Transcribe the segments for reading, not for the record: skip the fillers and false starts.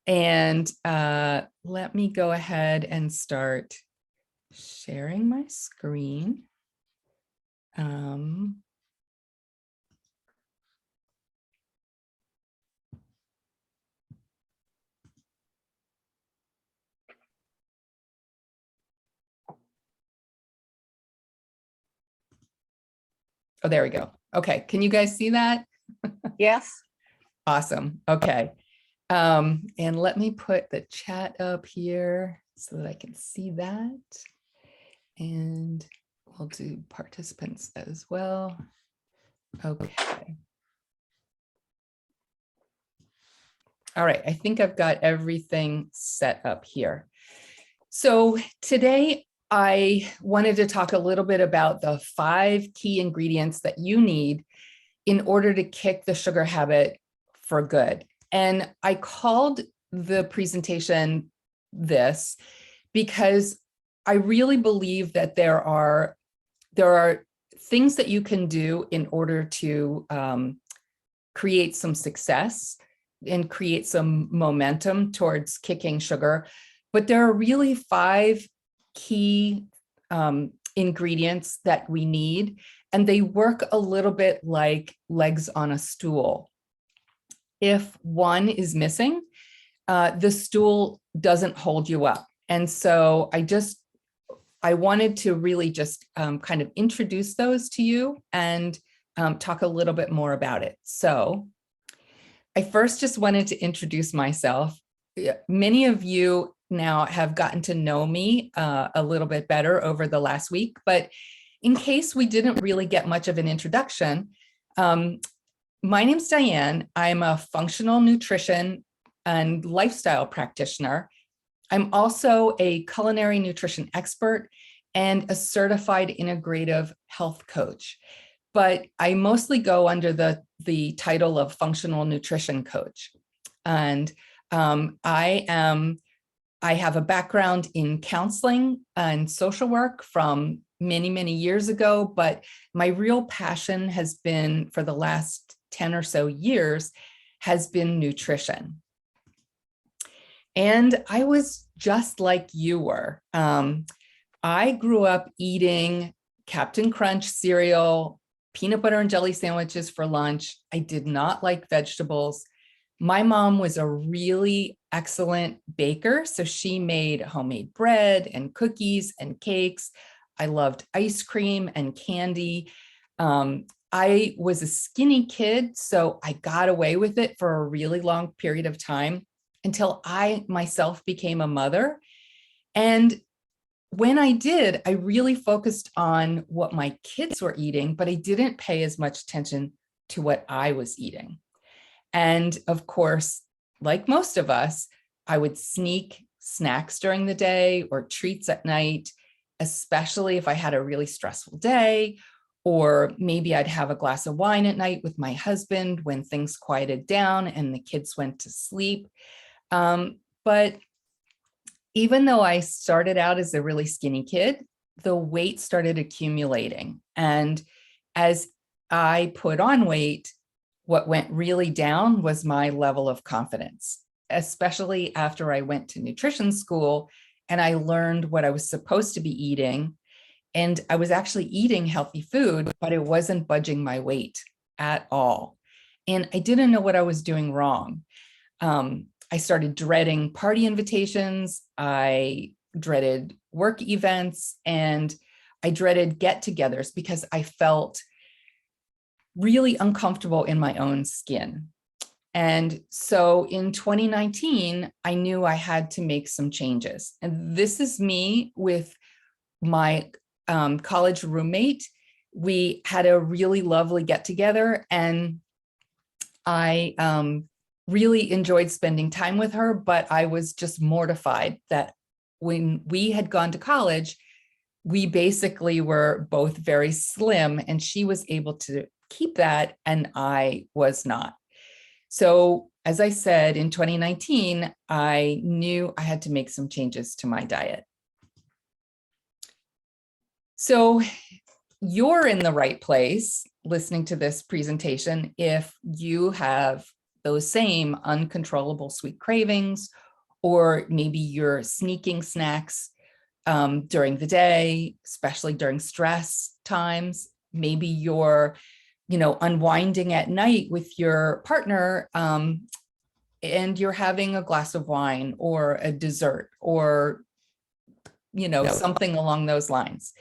And let me go ahead and start sharing my screen. Oh, there we go. Okay, can you guys see that? Yes. Awesome. Okay. And let me put the chat up here so that I can see that. And we'll do participants as well. Okay. All right, I think I've got everything set up here. So today I wanted to talk a little bit about the 5 key ingredients that you need in order to kick the sugar habit for good. And I called the presentation this because I really believe that there are things that you can do in order to create some success and create some momentum towards kicking sugar. But there are really 5 key ingredients that we need, and they work a little bit like legs on a stool. If one is missing, the stool doesn't hold you up. And so I wanted to really just kind of introduce those to you and talk a little bit more about it. So I first just wanted to introduce myself. Many of you now have gotten to know me a little bit better over the last week, but in case we didn't really get much of an introduction, my name's Diane. I'm a functional nutrition and lifestyle practitioner. I'm also a culinary nutrition expert and a certified integrative health coach. But I mostly go under the title of functional nutrition coach. And I have a background in counseling and social work from many, many years ago, but my real passion has been, for the last 10 or so years, has been nutrition. And I was just like you were. I grew up eating Captain Crunch cereal, peanut butter and jelly sandwiches for lunch. I did not like vegetables. My mom was a really excellent baker, so she made homemade bread and cookies and cakes. I loved ice cream and candy. I was a skinny kid, so I got away with it for a really long period of time until I myself became a mother. And when I did, I really focused on what my kids were eating, but I didn't pay as much attention to what I was eating. And of course, like most of us, I would sneak snacks during the day or treats at night, especially if I had a really stressful day, or maybe I'd have a glass of wine at night with my husband when things quieted down and the kids went to sleep. But even though I started out as a really skinny kid, the weight started accumulating. And as I put on weight, what went really down was my level of confidence, especially after I went to nutrition school and I learned what I was supposed to be eating. And I was actually eating healthy food, but it wasn't budging my weight at all. And I didn't know what I was doing wrong. I started dreading party invitations. I dreaded work events, and I dreaded get-togethers because I felt really uncomfortable in my own skin. And so in 2019, I knew I had to make some changes. And this is me with my college roommate. We had a really lovely get-together, and I really enjoyed spending time with her, but I was just mortified that when we had gone to college, we basically were both very slim, and she was able to keep that and I was not. So as I said, in 2019, I knew I had to make some changes to my diet. So you're in the right place listening to this presentation if you have those same uncontrollable sweet cravings, or maybe you're sneaking snacks during the day, especially during stress times. Maybe you're, unwinding at night with your partner, and you're having a glass of wine or a dessert or, something along those lines.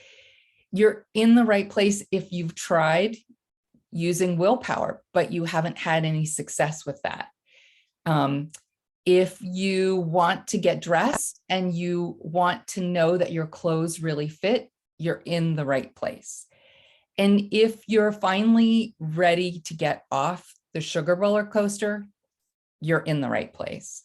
You're in the right place if you've tried using willpower, but you haven't had any success with that. If you want to get dressed and you want to know that your clothes really fit, you're in the right place. And if you're finally ready to get off the sugar roller coaster, you're in the right place.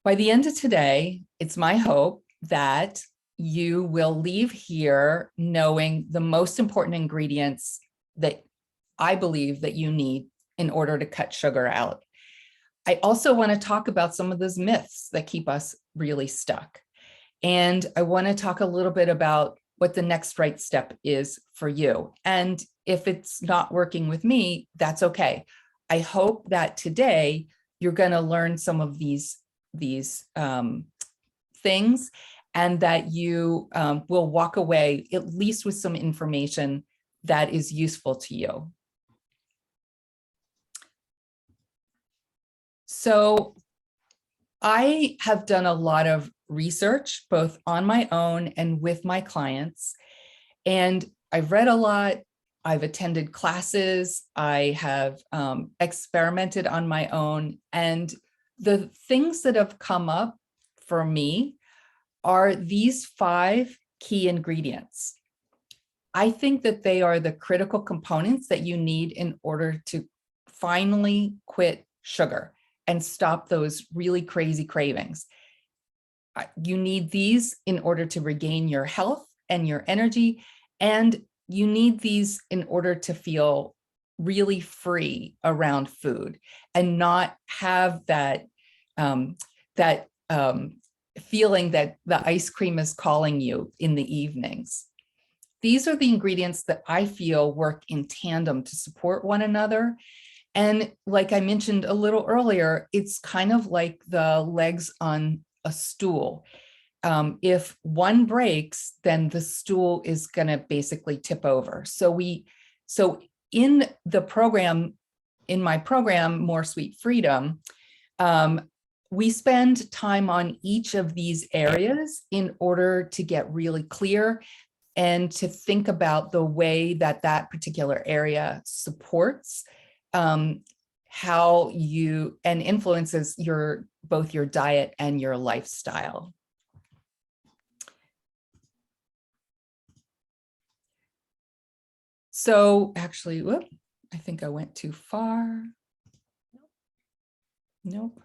By the end of today, it's my hope that you will leave here knowing the most important ingredients that I believe that you need in order to cut sugar out. I also want to talk about some of those myths that keep us really stuck. And I want to talk a little bit about what the next right step is for you. And if it's not working with me, that's okay. I hope that today you're going to learn some of these things, and that you will walk away at least with some information that is useful to you. So I have done a lot of research, both on my own and with my clients, and I've read a lot. I've attended classes. I have experimented on my own. And the things that have come up for me are these 5 key ingredients. I think that they are the critical components that you need in order to finally quit sugar and stop those really crazy cravings. You need these in order to regain your health and your energy, and you need these in order to feel really free around food and not have that feeling that the ice cream is calling you in the evenings. These are the ingredients that I feel work in tandem to support one another. And like I mentioned a little earlier, it's kind of like the legs on a stool. If one breaks, then the stool is going to basically tip over. So in my program, More Sweet Freedom, we spend time on each of these areas in order to get really clear and to think about the way that that particular area supports how you and influences both your diet and your lifestyle. So actually, I think I went too far. Nope.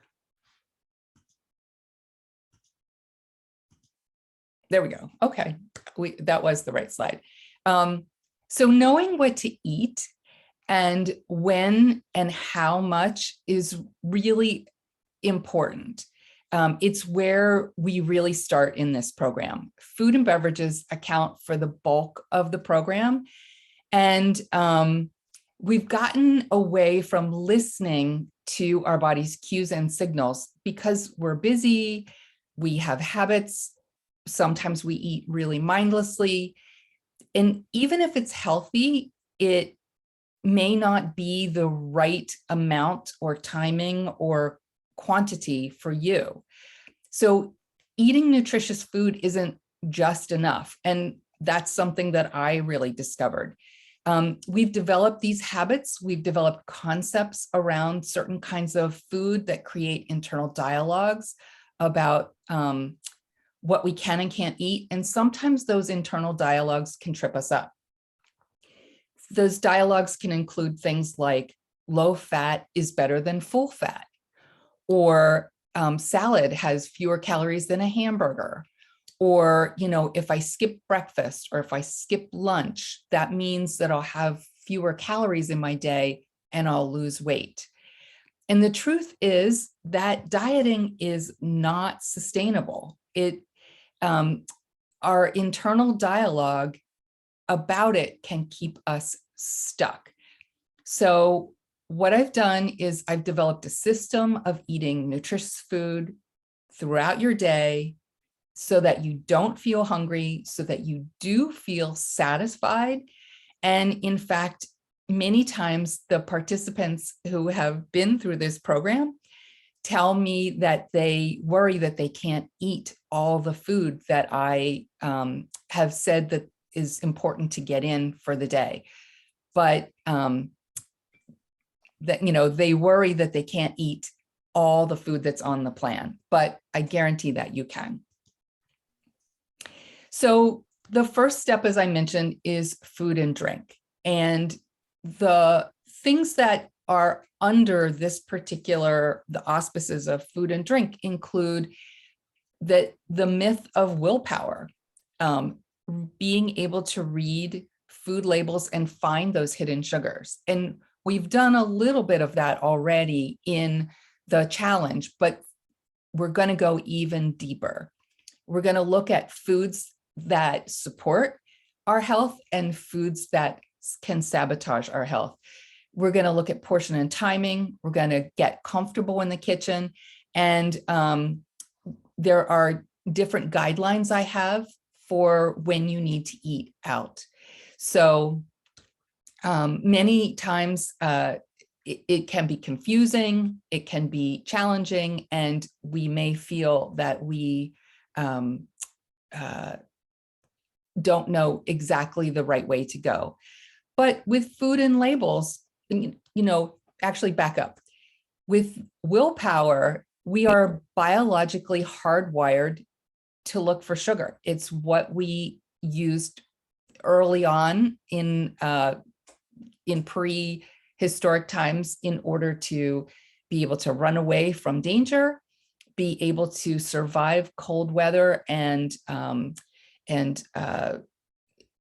There we go. Okay, that was the right slide. So knowing what to eat and when and how much is really important. It's where we really start in this program. Food and beverages account for the bulk of the program. And we've gotten away from listening to our body's cues and signals because we're busy, we have habits, sometimes we eat really mindlessly. And even if it's healthy, it may not be the right amount or timing or quantity for you. So eating nutritious food isn't just enough. And that's something that I really discovered. We've developed these habits. We've developed concepts around certain kinds of food that create internal dialogues about what we can and can't eat. And sometimes those internal dialogues can trip us up. Those dialogues can include things like low fat is better than full fat, or salad has fewer calories than a hamburger, or, if I skip breakfast or if I skip lunch, that means that I'll have fewer calories in my day and I'll lose weight. And the truth is that dieting is not sustainable. Our internal dialogue about it can keep us stuck. So what I've done is I've developed a system of eating nutritious food throughout your day so that you don't feel hungry, so that you do feel satisfied. And in fact, many times the participants who have been through this program tell me that they worry that they can't eat all the food that I have said that is important to get in for the day. But that, they worry that they can't eat all the food that's on the plan, but I guarantee that you can. So the first step, as I mentioned, is food and drink. And the things that are under this particular, the auspices of food and drink include that the myth of willpower, being able to read food labels and find those hidden sugars. And we've done a little bit of that already in the challenge, but we're going to go even deeper. We're going to look at foods that support our health and foods that can sabotage our health. We're going to look at portion and timing. We're going to get comfortable in the kitchen. And there are different guidelines I have for when you need to eat out. So many times it can be confusing, it can be challenging, and we may feel that we don't know exactly the right way to go. But with food and labels, actually back up. With willpower, we are biologically hardwired to look for sugar. It's what we used early on in prehistoric times in order to be able to run away from danger, be able to survive cold weather and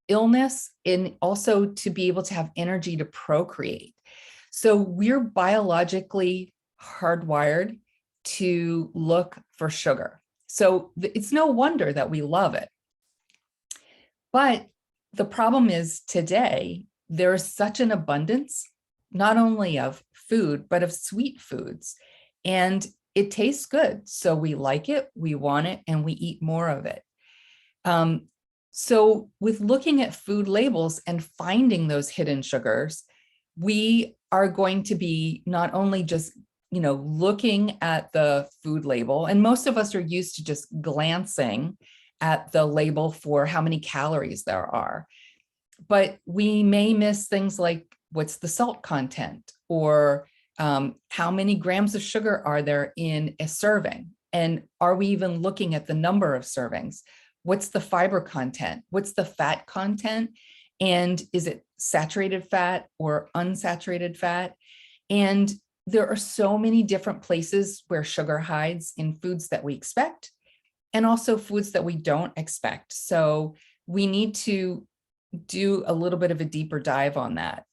illness, and also to be able to have energy to procreate. So we're biologically hardwired to look for sugar. So it's no wonder that we love it. But the problem is today, there is such an abundance, not only of food, but of sweet foods. And it tastes good. So we like it, we want it, and we eat more of it. So with looking at food labels and finding those hidden sugars, we are going to be not only just, looking at the food label, and most of us are used to just glancing at the label for how many calories there are, but we may miss things like what's the salt content, or how many grams of sugar are there in a serving? And are we even looking at the number of servings? What's the fiber content? What's the fat content? And is it saturated fat or unsaturated fat? And there are so many different places where sugar hides in foods that we expect, and also foods that we don't expect. So we need to do a little bit of a deeper dive on that.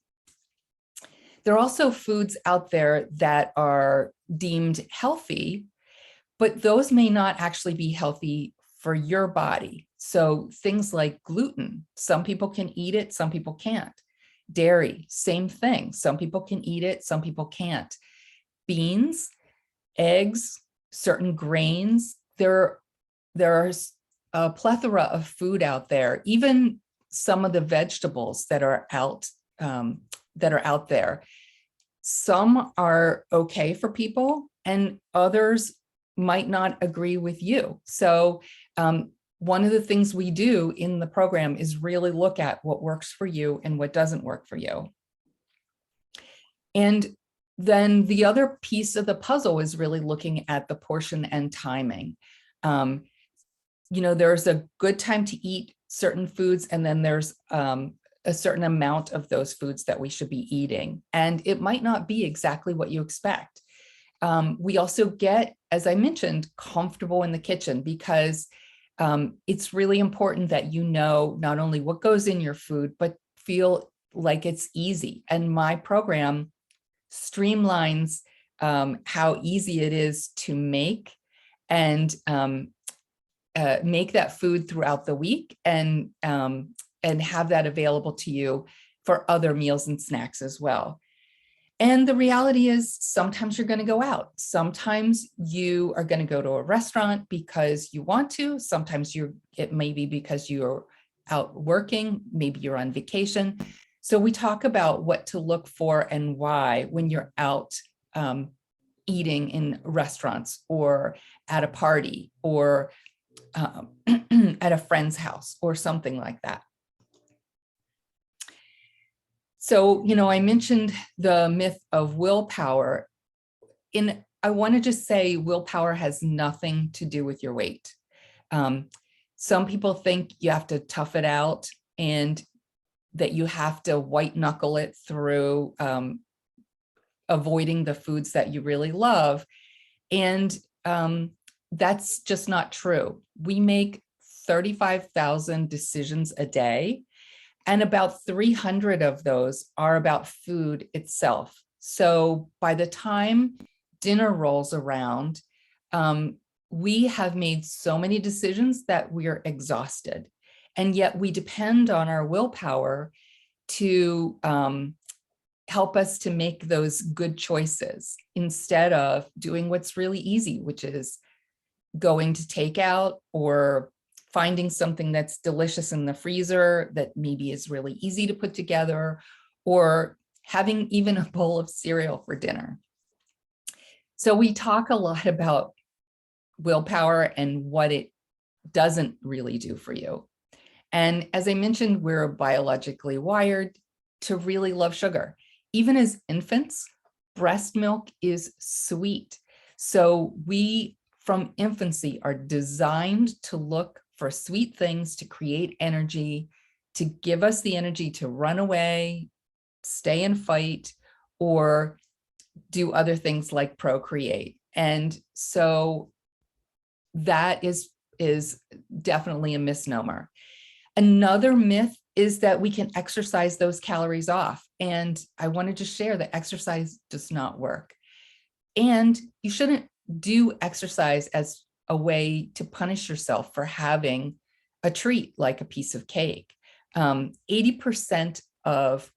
There are also foods out there that are deemed healthy, but those may not actually be healthy for your body. So things like gluten, some people can eat it, some people can't. Dairy, same thing. Some people can eat it, some people can't. Beans, eggs, certain grains. There's a plethora of food out there. Even some of the vegetables that are out there. Some are okay for people, and others might not agree with you. So one of the things we do in the program is really look at what works for you and what doesn't work for you. And then the other piece of the puzzle is really looking at the portion and timing. There's a good time to eat certain foods, and then there's a certain amount of those foods that we should be eating. And it might not be exactly what you expect. We also get, as I mentioned, comfortable in the kitchen, because it's really important that you know not only what goes in your food, but feel like it's easy. And my program streamlines how easy it is to make and make that food throughout the week, and have that available to you for other meals and snacks as well. And the reality is sometimes you're going to go out. Sometimes you are going to go to a restaurant because you want to. Sometimes it may be because you're out working, maybe you're on vacation. So we talk about what to look for and why when you're out eating in restaurants or at a party or at a friend's house or something like that. So, I mentioned the myth of willpower. I want to just say willpower has nothing to do with your weight. Some people think you have to tough it out and that you have to white knuckle it through avoiding the foods that you really love. And that's just not true. We make 35,000 decisions a day, and about 300 of those are about food itself. So by the time dinner rolls around, we have made so many decisions that we're exhausted. And yet we depend on our willpower to help us to make those good choices instead of doing what's really easy, which is going to takeout or finding something that's delicious in the freezer that maybe is really easy to put together, or having even a bowl of cereal for dinner. So we talk a lot about willpower and what it doesn't really do for you. And as I mentioned, we're biologically wired to really love sugar. Even as infants, breast milk is sweet. So we, from infancy, are designed to look for sweet things to create energy, to give us the energy to run away, stay and fight, or do other things like procreate. And so that is definitely a misnomer. Another myth is that we can exercise those calories off. And I wanted to share that exercise does not work. And you shouldn't do exercise as a way to punish yourself for having a treat like a piece of cake. 80% of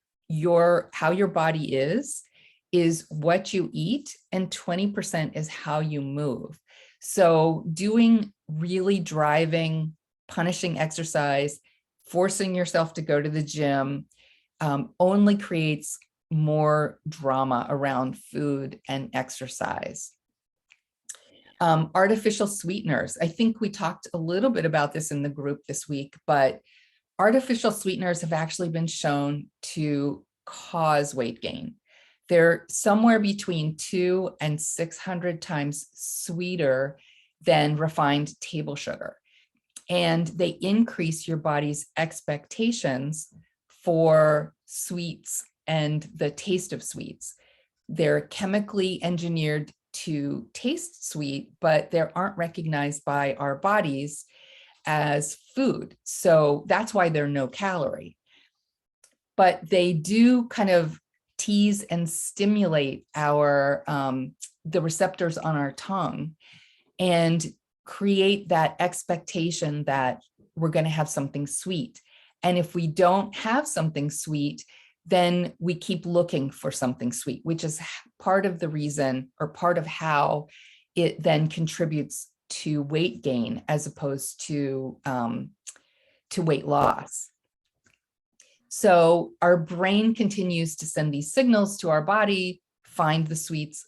how your body is what you eat, and 20% is how you move. So doing really driving, punishing exercise, forcing yourself to go to the gym only creates more drama around food and exercise. Artificial sweeteners. I think we talked a little bit about this in the group this week, but artificial sweeteners have actually been shown to cause weight gain. They're somewhere between 200 and 600 times sweeter than refined table sugar. And they increase your body's expectations for sweets and the taste of sweets. They're chemically engineered to taste sweet, but they aren't recognized by our bodies as food. So that's why they're no calorie. But they do kind of tease and stimulate the receptors on our tongue and create that expectation that we're going to have something sweet. And if we don't have something sweet, then we keep looking for something sweet, which is part of the reason, or part of how it then contributes to weight gain as opposed to weight loss. So our brain continues to send these signals to our body, find the sweets.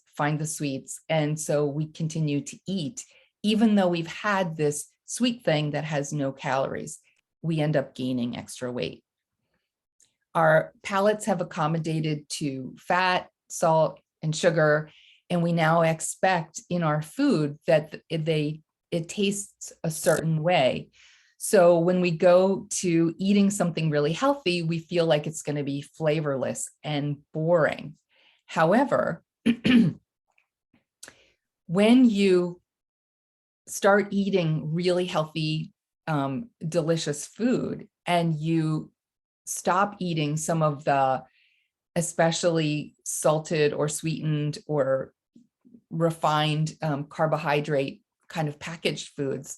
And so we continue to eat, even though we've had this sweet thing that has no calories. We end up gaining extra weight. Our palates have accommodated to fat, salt, and sugar, and we now expect in our food that it tastes a certain way. So when we go to eating something really healthy, we feel like it's going to be flavorless and boring. However, when you start eating really healthy, delicious food, and you stop eating some of the especially salted or sweetened or refined carbohydrate kind of packaged foods,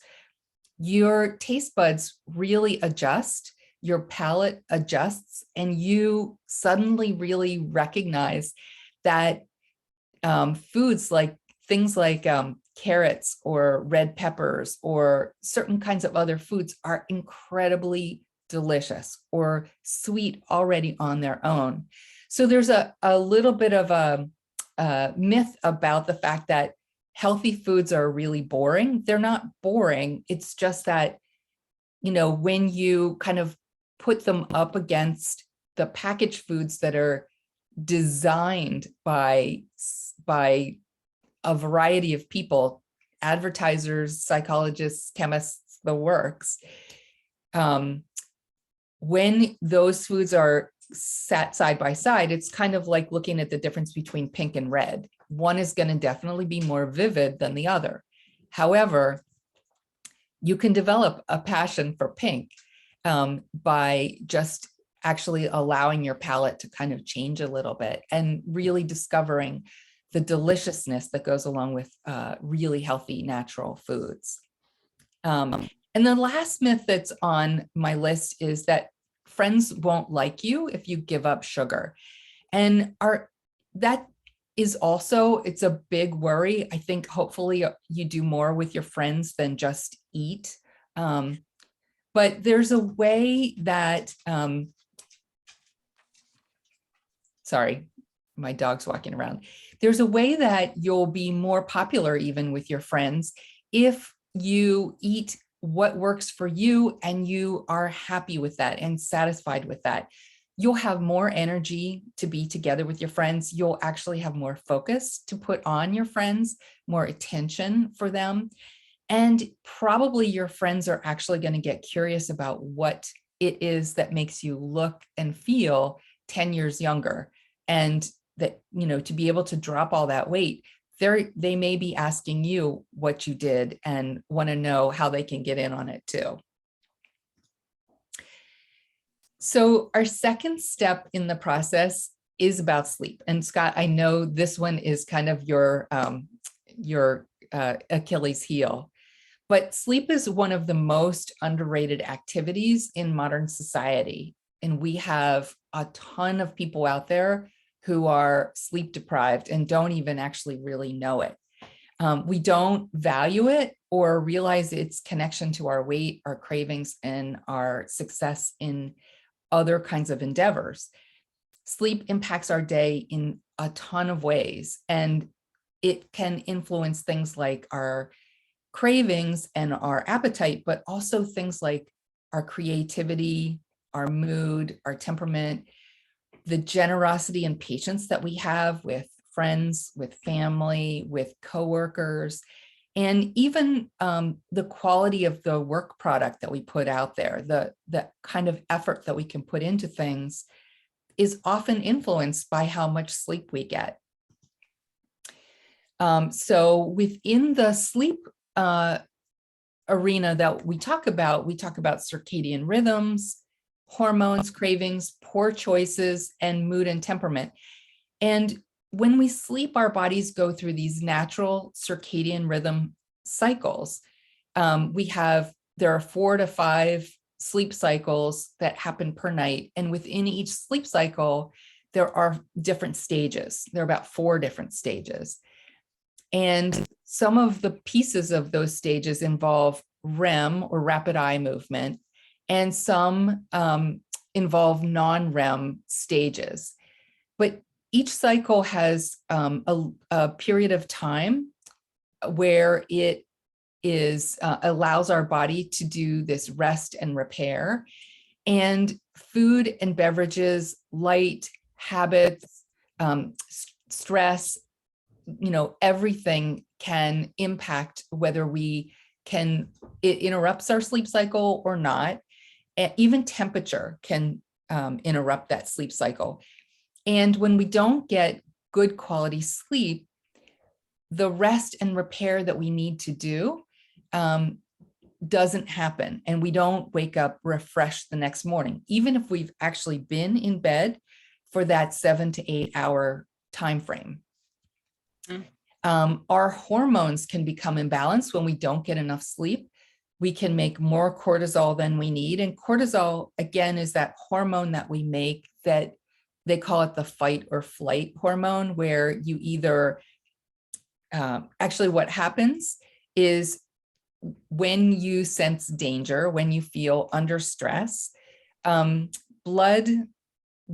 your taste buds really adjust, your palate adjusts, and you suddenly really recognize that foods like things like carrots or red peppers or certain kinds of other foods are incredibly delicious or sweet already on their own. So there's a little bit of a myth about the fact that healthy foods are really boring. They're not boring. It's just that, when you kind of put them up against the packaged foods that are designed by a variety of people, advertisers, psychologists, chemists, the works. When those foods are sat side by side, it's kind of like looking at the difference between pink and red. One is going to definitely be more vivid than the other. However, you can develop a passion for pink by just actually allowing your palate to kind of change a little bit and really discovering the deliciousness that goes along with really healthy natural foods. And the last myth that's on my list is that friends won't like you if you give up sugar. And that is also, it's a big worry. I think hopefully you do more with your friends than just eat. But there's a way that, sorry, my dog's walking around. There's a way that you'll be more popular even with your friends if you eat what works for you and you are happy with that and satisfied with that. You'll have more energy to be together with your friends. You'll actually have more focus to put on your friends, more attention for them. And probably your friends are actually going to get curious about what it is that makes you look and feel 10 years younger. And that, to be able to drop all that weight, they may be asking you what you did and want to know how they can get in on it too. So our second step in the process is about sleep. And Scott, I know this one is kind of your Achilles heel, but sleep is one of the most underrated activities in modern society. And we have a ton of people out there who are sleep deprived and don't even actually really know it. We don't value it or realize its connection to our weight, our cravings, and our success in other kinds of endeavors. Sleep impacts our day in a ton of ways, and it can influence things like our cravings and our appetite, but also things like our creativity, our mood, our temperament, the generosity and patience that we have with friends, with family, with coworkers, and even the quality of the work product that we put out there, the kind of effort that we can put into things is often influenced by how much sleep we get. So within the sleep arena that we talk about circadian rhythms, hormones, cravings, poor choices, and mood and temperament. And when we sleep, our bodies go through these natural circadian rhythm cycles. There are 4 to 5 sleep cycles that happen per night. And within each sleep cycle, there are different stages. There are about 4 different stages. And some of the pieces of those stages involve REM, or rapid eye movement, and some involve non-REM stages. But each cycle has a period of time where it allows our body to do this rest and repair. And food and beverages, light, habits, stress, everything can impact whether it interrupts our sleep cycle or not. Even temperature can interrupt that sleep cycle. And when we don't get good quality sleep, the rest and repair that we need to do doesn't happen. And we don't wake up refreshed the next morning, even if we've actually been in bed for that 7 to 8 hour time frame. Our hormones can become imbalanced when we don't get enough sleep. We can make more cortisol than we need. And cortisol, again, is that hormone that we make that they call it the fight or flight hormone, where you either, actually what happens is when you sense danger, when you feel under stress, blood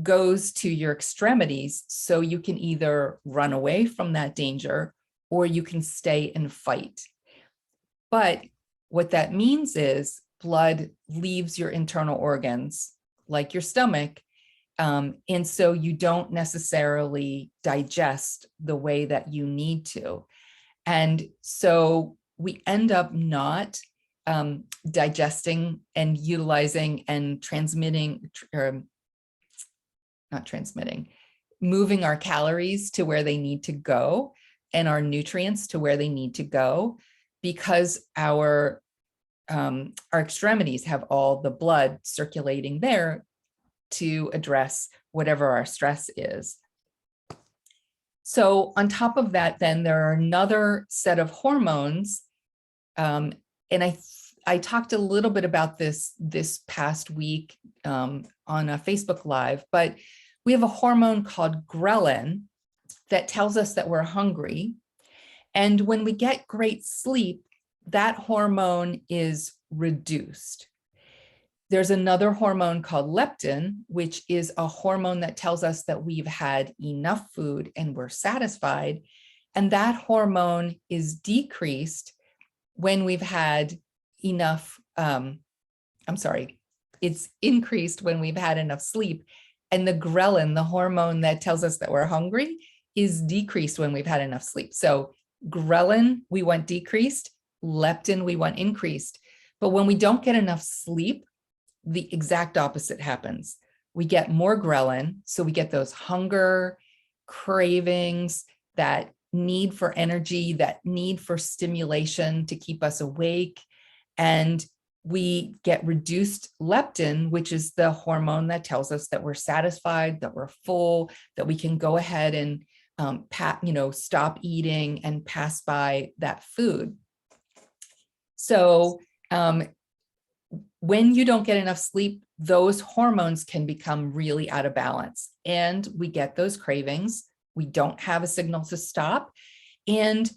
goes to your extremities, so you can either run away from that danger or you can stay and fight. But what that means is blood leaves your internal organs, like your stomach, and so you don't necessarily digest the way that you need to. And so we end up not digesting and utilizing and transmitting, not transmitting, moving our calories to where they need to go and our nutrients to where they need to go, because our extremities have all the blood circulating there to address whatever our stress is. So on top of that, then there are another set of hormones. And I talked a little bit about this past week on a Facebook Live, but we have a hormone called ghrelin that tells us that we're hungry. And when we get great sleep, that hormone is reduced. There's another hormone called leptin, which is a hormone that tells us that we've had enough food and we're satisfied. And that hormone is decreased when we've had enough, it's increased when we've had enough sleep. And the ghrelin, the hormone that tells us that we're hungry, is decreased when we've had enough sleep. So ghrelin, we want decreased, leptin, we want increased. But when we don't get enough sleep, the exact opposite happens. We get more ghrelin, so we get those hunger, cravings, that need for energy, that need for stimulation to keep us awake. And we get reduced leptin, which is the hormone that tells us that we're satisfied, that we're full, that we can go ahead and stop eating and pass by that food. So when you don't get enough sleep, those hormones can become really out of balance and we get those cravings. We don't have a signal to stop. And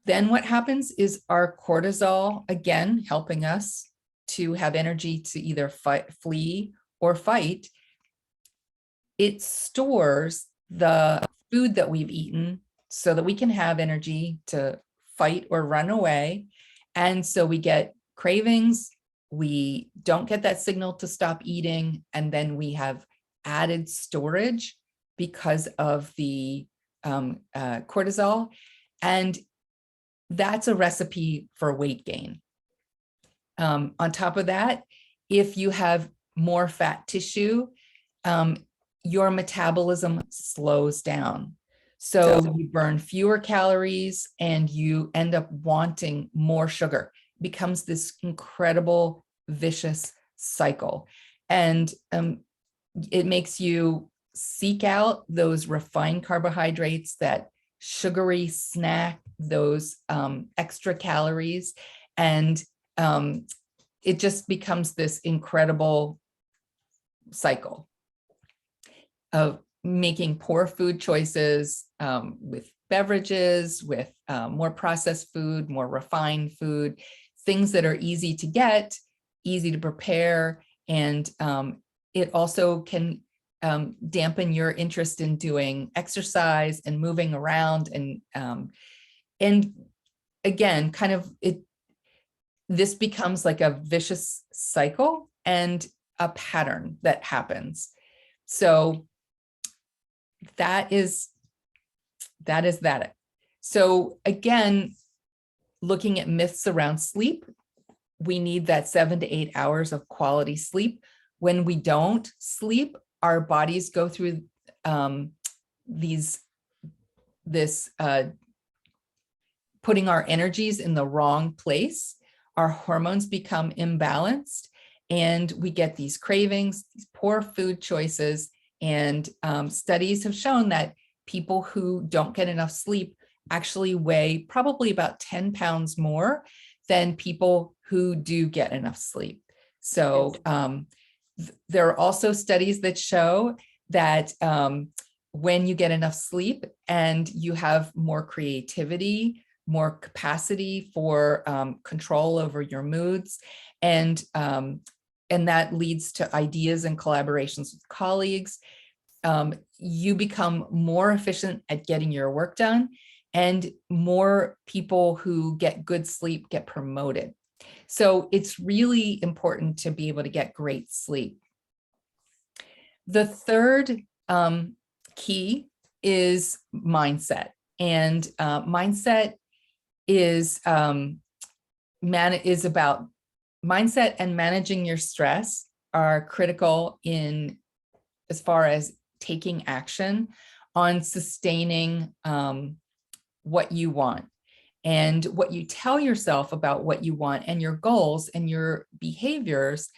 then what happens is our cortisol, again, helping us to have energy to either fight, flee or fight, it stores the food that we've eaten so that we can have energy to fight or run away. And so we get cravings, we don't get that signal to stop eating, and then we have added storage because of the cortisol. And that's a recipe for weight gain. On top of that, if you have more fat tissue, your metabolism slows down. So you burn fewer calories and you end up wanting more sugar. It becomes this incredible vicious cycle. And it makes you seek out those refined carbohydrates, that sugary snack, those extra calories. And it just becomes this incredible cycle of making poor food choices with beverages, with more processed food, more refined food, things that are easy to get, easy to prepare. And it also can dampen your interest in doing exercise and moving around. And again, kind of this becomes like a vicious cycle and a pattern that happens. So that is that. So again, looking at myths around sleep, we need that 7 to 8 hours of quality sleep. When we don't sleep, our bodies go through putting our energies in the wrong place. Our hormones become imbalanced and we get these cravings, these poor food choices. And studies have shown that people who don't get enough sleep actually weigh probably about 10 pounds more than people who do get enough sleep. So There are also studies that show that when you get enough sleep and you have more creativity, more capacity for control over your moods, and that leads to ideas and collaborations with colleagues. You become more efficient at getting your work done, and more people who get good sleep get promoted. So it's really important to be able to get great sleep. The third key is mindset. And mindset is about mindset, and managing your stress are critical in as far as taking action on sustaining what you want. And what you tell yourself about what you want and your goals and your behaviors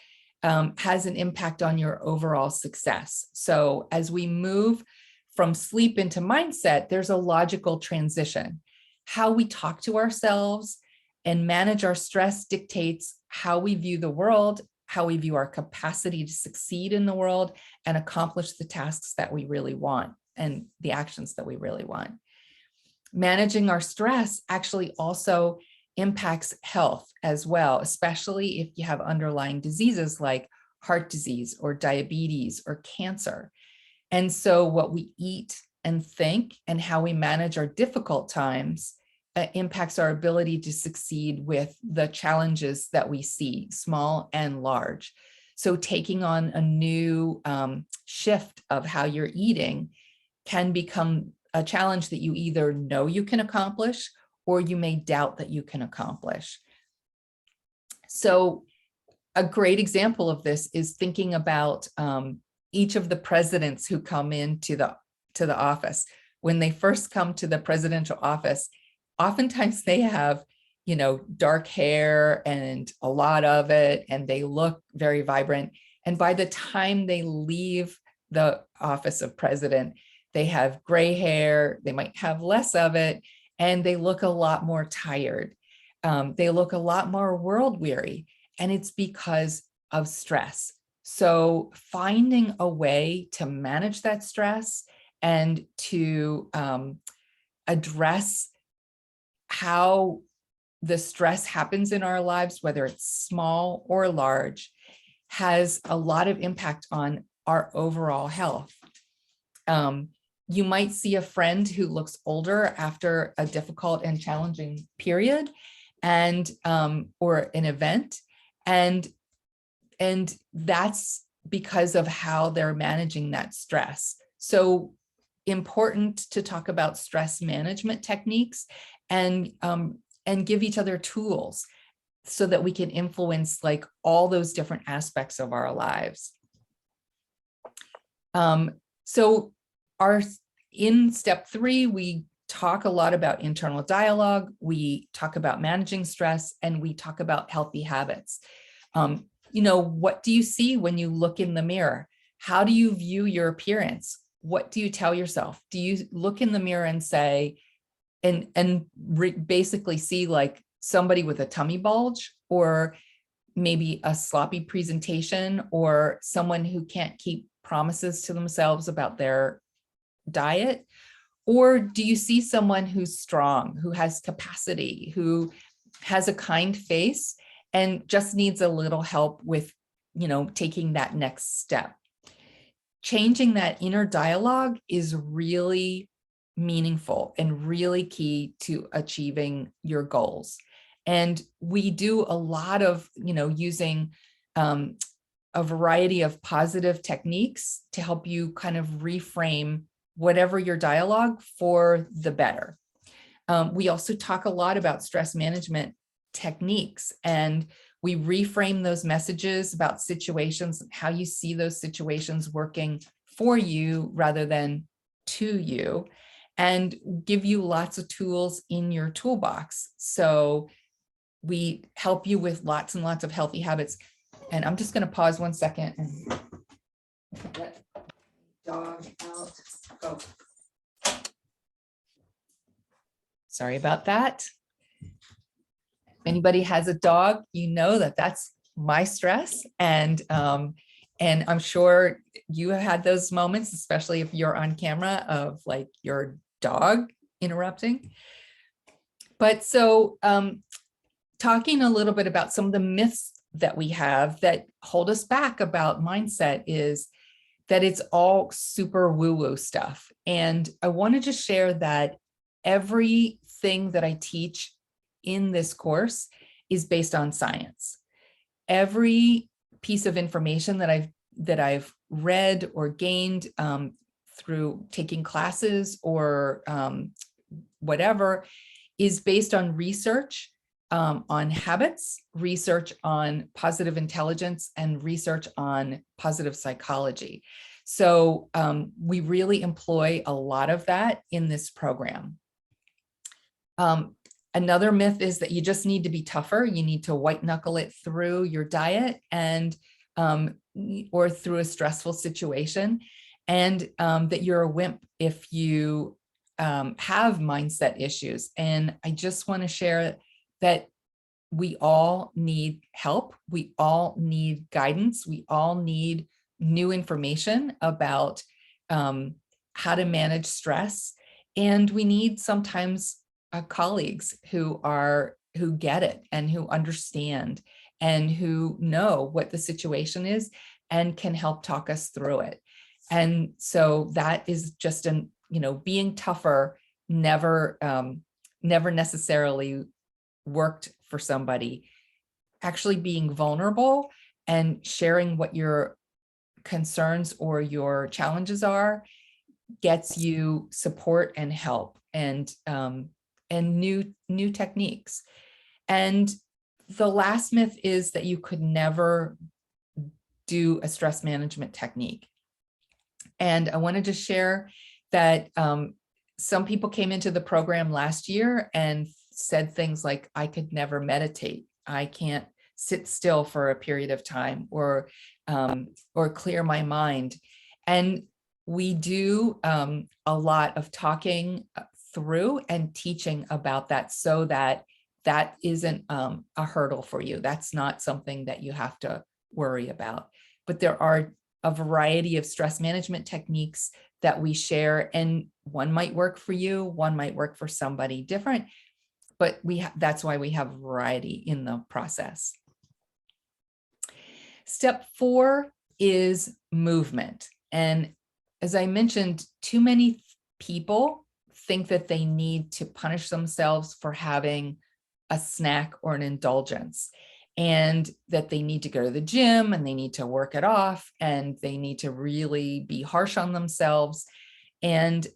has an impact on your overall success. So as we move from sleep into mindset, there's a logical transition. How we talk to ourselves and manage our stress dictates how we view the world, how we view our capacity to succeed in the world and accomplish the tasks that we really want and the actions that we really want. Managing our stress actually also impacts health as well, especially if you have underlying diseases like heart disease or diabetes or cancer. And so what we eat and think and how we manage our difficult times impacts our ability to succeed with the challenges that we see, small and large. So taking on a new shift of how you're eating can become a challenge that you either know you can accomplish or you may doubt that you can accomplish. So a great example of this is thinking about each of the presidents who come into the office. When they first come to the presidential office, oftentimes they have, dark hair and a lot of it, and they look very vibrant. And by the time they leave the office of president, they have gray hair, they might have less of it, and they look a lot more tired. They look a lot more world weary, and it's because of stress. So finding a way to manage that stress and to address how the stress happens in our lives, whether it's small or large, has a lot of impact on our overall health. You might see a friend who looks older after a difficult and challenging period and or an event, and that's because of how they're managing that stress. So important to talk about stress management techniques and give each other tools so that we can influence like all those different aspects of our lives. So in step 3, we talk a lot about internal dialogue, we talk about managing stress, and we talk about healthy habits. What do you see when you look in the mirror? How do you view your appearance? What do you tell yourself? Do you look in the mirror and say, basically see like somebody with a tummy bulge, or maybe a sloppy presentation, or someone who can't keep promises to themselves about their diet? Or do you see someone who's strong, who has capacity, who has a kind face and just needs a little help with, taking that next step? Changing that inner dialogue is really meaningful and really key to achieving your goals. And we do a lot of, using a variety of positive techniques to help you kind of reframe whatever your dialogue for the better. We also talk a lot about stress management techniques, and we reframe those messages about situations, how you see those situations working for you rather than to you, and give you lots of tools in your toolbox. So we help you with lots and lots of healthy habits. And I'm just going to pause 1 second and let dog out. Go. Sorry about that. If anybody has a dog, you know that that's my stress, and And I'm sure you have had those moments, especially if you're on camera, of like your dog interrupting. But so talking a little bit about some of the myths that we have that hold us back about mindset is that it's all super woo-woo stuff. And I wanted to share that everything that I teach in this course is based on science. Every piece of information that I've read or gained through taking classes or whatever is based on research on habits, research on positive intelligence, and research on positive psychology. So we really employ a lot of that in this program. Another myth is that you just need to be tougher. You need to white knuckle it through your diet and or through a stressful situation, and that you're a wimp if you have mindset issues. And I just want to share that we all need help. We all need guidance. We all need new information about how to manage stress. And we need sometimes colleagues who get it and who understand and who know what the situation is and can help talk us through it. And so that is just being tougher never necessarily worked for somebody. Actually being vulnerable and sharing what your concerns or your challenges are gets you support and help and new techniques. And the last myth is that you could never do a stress management technique. And I wanted to share that some people came into the program last year and said things like, I could never meditate. I can't sit still for a period of time or clear my mind. And we do a lot of talking through and teaching about that so that that isn't a hurdle for you. That's not something that you have to worry about. But there are a variety of stress management techniques that we share, and one might work for you, one might work for somebody different, but that's why we have variety in the process. Step 4 is movement. And as I mentioned, too many people think that they need to punish themselves for having a snack or an indulgence, and that they need to go to the gym and they need to work it off and they need to really be harsh on themselves. And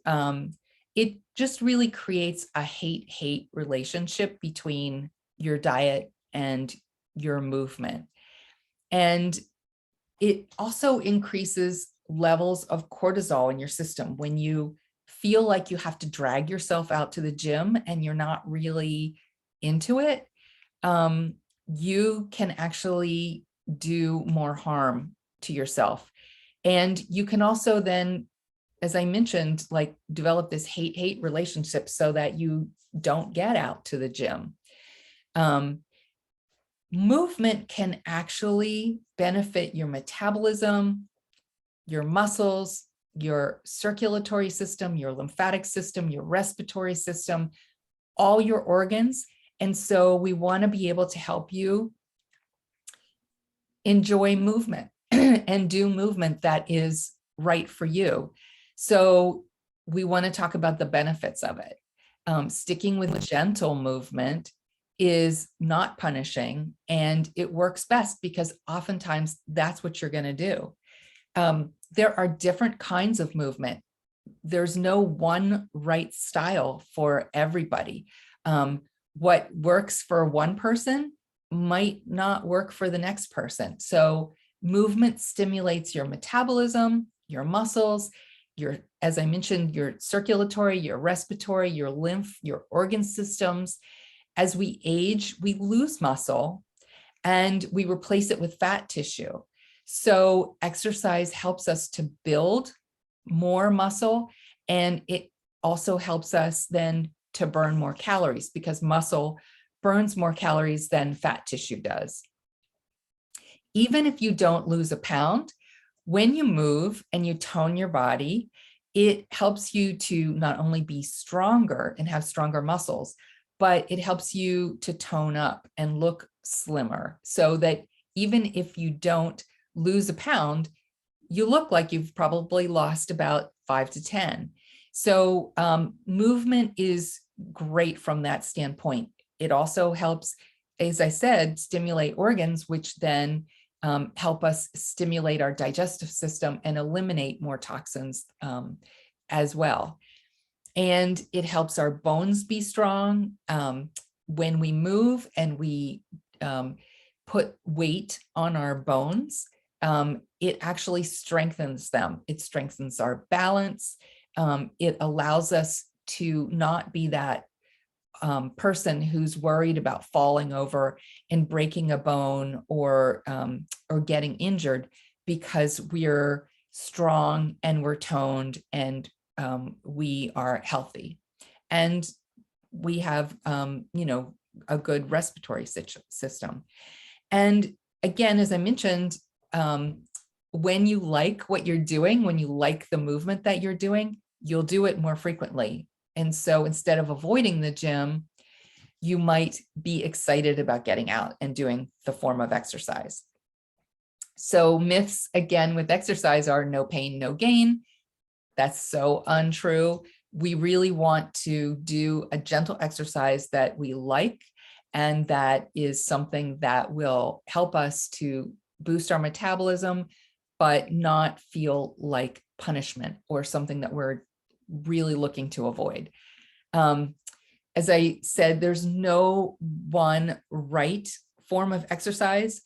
it just really creates a hate-hate relationship between your diet and your movement. And it also increases levels of cortisol in your system. When you feel like you have to drag yourself out to the gym and you're not really into it, you can actually do more harm to yourself. And you can also then, as I mentioned, like develop this hate-hate relationship so that you don't get out to the gym. Movement can actually benefit your metabolism, your muscles, your circulatory system, your lymphatic system, your respiratory system, all your organs. And so we want to be able to help you enjoy movement and do movement that is right for you. So we want to talk about the benefits of it. Sticking with gentle movement is not punishing, and it works best because oftentimes that's what you're going to do. There are different kinds of movement. There's no one right style for everybody. What works for one person might not work for the next person. So movement stimulates your metabolism, your muscles, as I mentioned, your circulatory, your respiratory, your lymph, your organ systems. As we age, we lose muscle and we replace it with fat tissue. So exercise helps us to build more muscle, and it also helps us then to burn more calories because muscle burns more calories than fat tissue does. Even if you don't lose a pound, When you move and you tone your body, it helps you to not only be stronger and have stronger muscles, but it helps you to tone up and look slimmer, so that even if you don't lose a pound, you look like you've probably lost about 5 to 10. So movement is great from that standpoint. It also helps, as I said, stimulate organs, which then help us stimulate our digestive system and eliminate more toxins as well. And it helps our bones be strong. When we move and we put weight on our bones, it actually strengthens them. It strengthens our balance. It allows us to not be that person who's worried about falling over and breaking a bone or getting injured, because we're strong and we're toned and we are healthy, and we have a good respiratory system. And again, as I mentioned, when you like what you're doing, when you like the movement that you're doing, you'll do it more frequently. And so instead of avoiding the gym, you might be excited about getting out and doing the form of exercise. So myths, again, with exercise are no pain, no gain. That's so untrue. We really want to do a gentle exercise that we like, and that is something that will help us to boost our metabolism, but not feel like punishment or something that we're really looking to avoid. As I said, there's no one right form of exercise.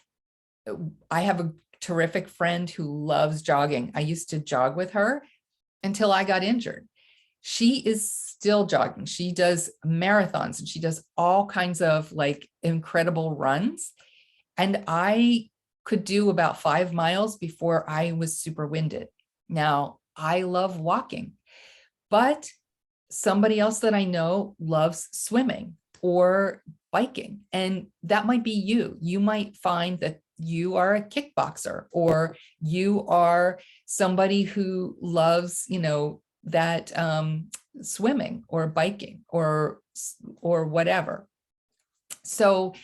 I have a terrific friend who loves jogging. I used to jog with her until I got injured. She is still jogging. She does marathons and she does all kinds of like incredible runs. And I could do about 5 miles before I was super winded. Now, I love walking, but somebody else that I know loves swimming or biking, and that might be you. You might find that you are a kickboxer, or you are somebody who loves, that swimming or biking or whatever. So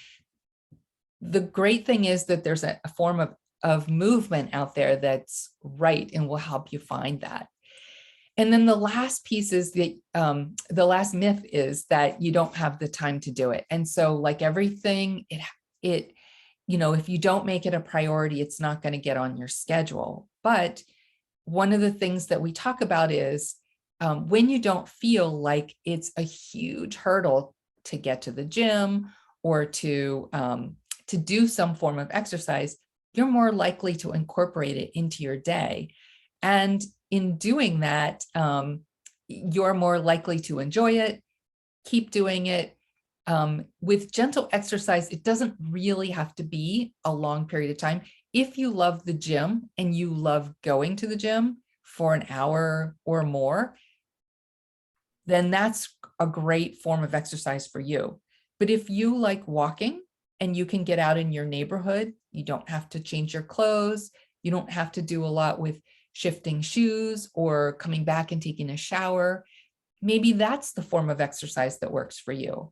the great thing is that there's a form of movement out there that's right and will help you find that. And then the last piece is the last myth is that you don't have the time to do it. And so, like everything, if you don't make it a priority, it's not going to get on your schedule. But one of the things that we talk about is when you don't feel like it's a huge hurdle to get to the gym or to do some form of exercise, you're more likely to incorporate it into your day. And in doing that, you're more likely to enjoy it, keep doing it. With gentle exercise, it doesn't really have to be a long period of time. If you love the gym and you love going to the gym for an hour or more, then that's a great form of exercise for you. But if you like walking and you can get out in your neighborhood, you don't have to change your clothes, you don't have to do a lot with shifting shoes or coming back and taking a shower, maybe that's the form of exercise that works for you.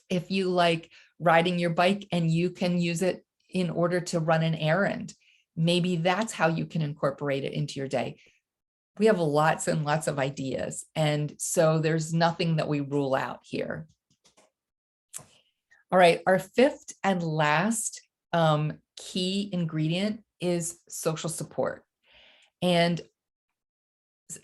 If you like riding your bike and you can use it in order to run an errand, maybe that's how you can incorporate it into your day. We have lots and lots of ideas, and so there's nothing that we rule out here. All right, our fifth and last key ingredient is social support. And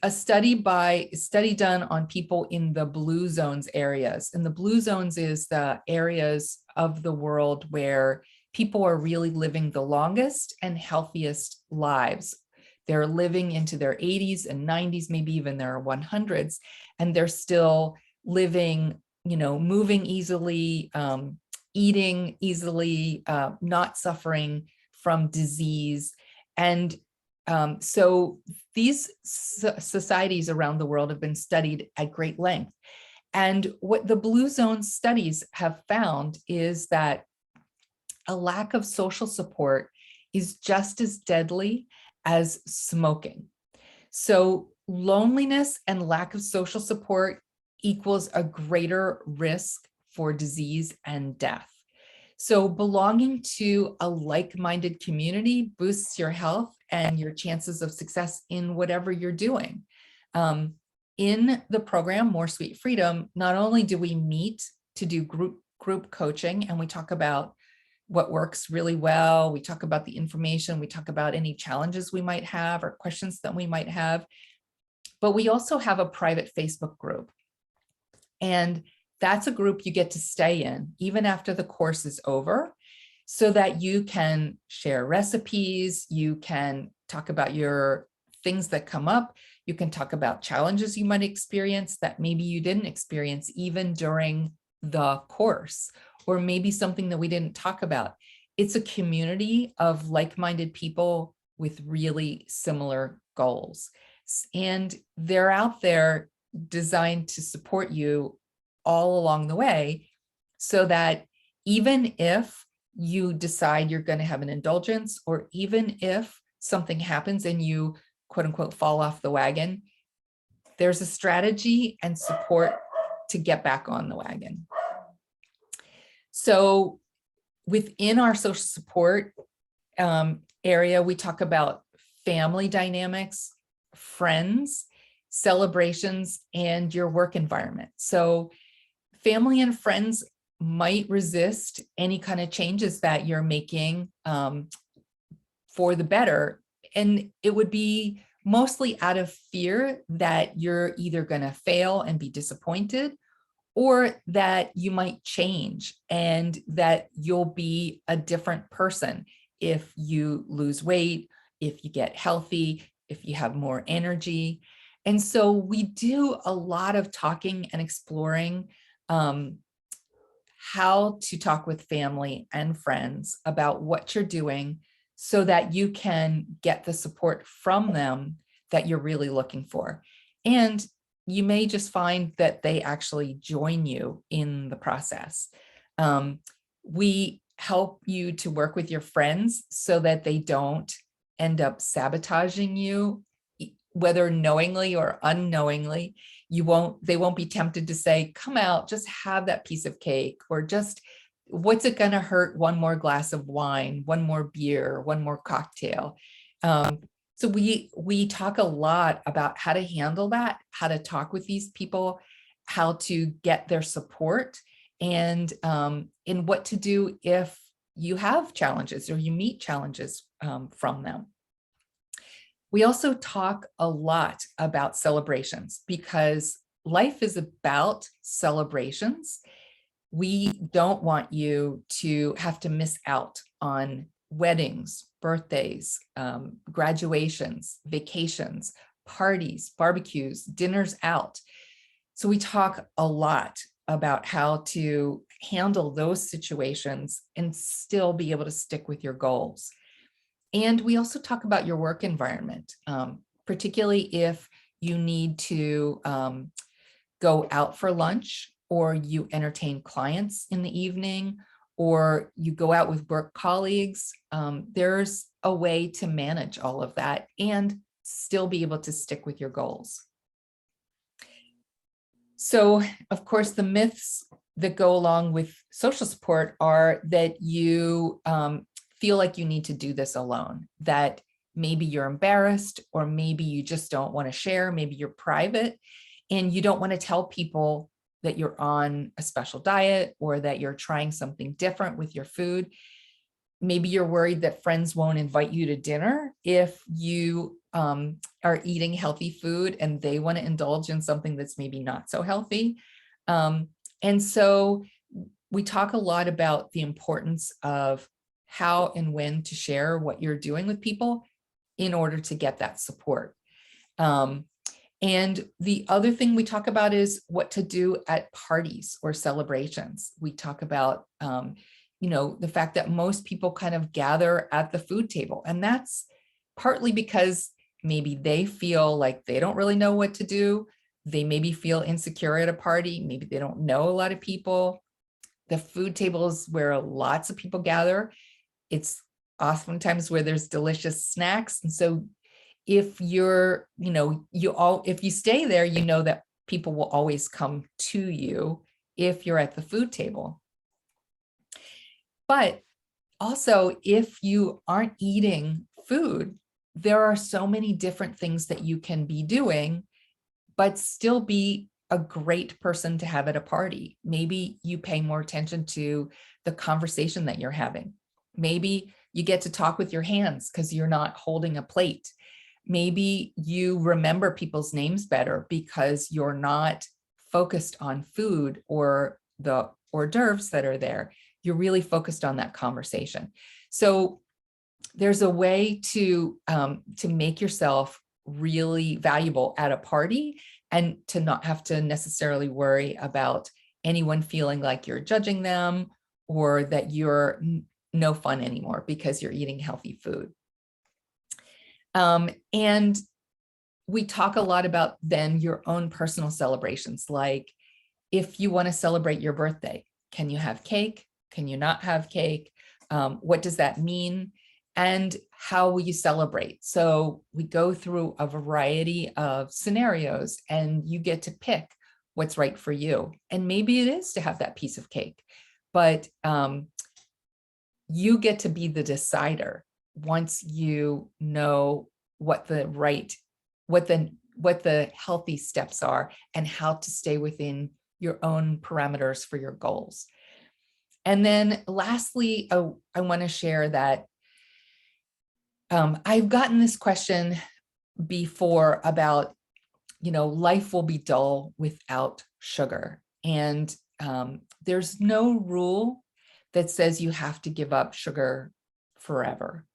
a study done on people in the blue zones areas. And the blue zones is the areas of the world where people are really living the longest and healthiest lives. They're living into their 80s and 90s, maybe even their 100s, and they're still living, moving easily, eating easily, not suffering from disease. And so these societies around the world have been studied at great length. And what the blue zone studies have found is that a lack of social support is just as deadly as smoking. So loneliness and lack of social support equals a greater risk for disease and death. So belonging to a like-minded community boosts your health and your chances of success in whatever you're doing. In the program, More Sweet Freedom, not only do we meet to do group coaching, and we talk about what works really well, we talk about the information, we talk about any challenges we might have or questions that we might have, but we also have a private Facebook group. And that's a group you get to stay in even after the course is over, so that you can share recipes, you can talk about your things that come up, you can talk about challenges you might experience that maybe you didn't experience even during the course, or maybe something that we didn't talk about. It's a community of like-minded people with really similar goals. And they're out there designed to support you all along the way, so that even if you decide you're going to have an indulgence, or even if something happens and you quote unquote fall off the wagon, there's a strategy and support to get back on the wagon. So within our social support area, we talk about family dynamics, friends, celebrations, and your work environment. So family and friends might resist any kind of changes that you're making for the better. And it would be mostly out of fear that you're either going to fail and be disappointed, or that you might change and that you'll be a different person if you lose weight, if you get healthy, if you have more energy. And so we do a lot of talking and exploring how to talk with family and friends about what you're doing, so that you can get the support from them that you're really looking for. And you may just find that they actually join you in the process. We help you to work with your friends so that they don't end up sabotaging you, whether knowingly or unknowingly. They won't be tempted to say, come out, just have that piece of cake, or just, what's it going to hurt? One more glass of wine, one more beer, one more cocktail. So we talk a lot about how to handle that, how to talk with these people, how to get their support, and in what to do if you have challenges or you meet challenges from them. We also talk a lot about celebrations, because life is about celebrations. We don't want you to have to miss out on weddings, birthdays, graduations, vacations, parties, barbecues, dinners out. So we talk a lot about how to handle those situations and still be able to stick with your goals. And we also talk about your work environment, particularly if you need to go out for lunch, or you entertain clients in the evening, or you go out with work colleagues. There's a way to manage all of that and still be able to stick with your goals. So, of course, the myths that go along with social support are that you feel like you need to do this alone, that maybe you're embarrassed, or maybe you just don't want to share, maybe you're private and you don't want to tell people that you're on a special diet, or that you're trying something different with your food. Maybe you're worried that friends won't invite you to dinner if you are eating healthy food and they want to indulge in something that's maybe not so healthy. And so we talk a lot about the importance of how and when to share what you're doing with people in order to get that support. And the other thing we talk about is what to do at parties or celebrations. We talk about, the fact that most people kind of gather at the food table, and that's partly because maybe they feel like they don't really know what to do. They maybe feel insecure at a party. Maybe they don't know a lot of people. The food table is where lots of people gather. It's oftentimes where there's delicious snacks. And so If if you stay there, you know that people will always come to you if you're at the food table. But also, if you aren't eating food, there are so many different things that you can be doing, but still be a great person to have at a party. Maybe you pay more attention to the conversation that you're having. Maybe you get to talk with your hands because you're not holding a plate. Maybe you remember people's names better because you're not focused on food or the hors d'oeuvres that are there. You're really focused on that conversation. So there's a way to make yourself really valuable at a party and to not have to necessarily worry about anyone feeling like you're judging them or that you're no fun anymore because you're eating healthy food. And we talk a lot about then your own personal celebrations, like if you want to celebrate your birthday, can you have cake? Can you not have cake? What does that mean? And how will you celebrate? So we go through a variety of scenarios and you get to pick what's right for you. And maybe it is to have that piece of cake, but you get to be the decider once you know what the healthy steps are and how to stay within your own parameters for your goals. And then lastly, I want to share that I've gotten this question before about, life will be dull without sugar. And there's no rule that says you have to give up sugar forever.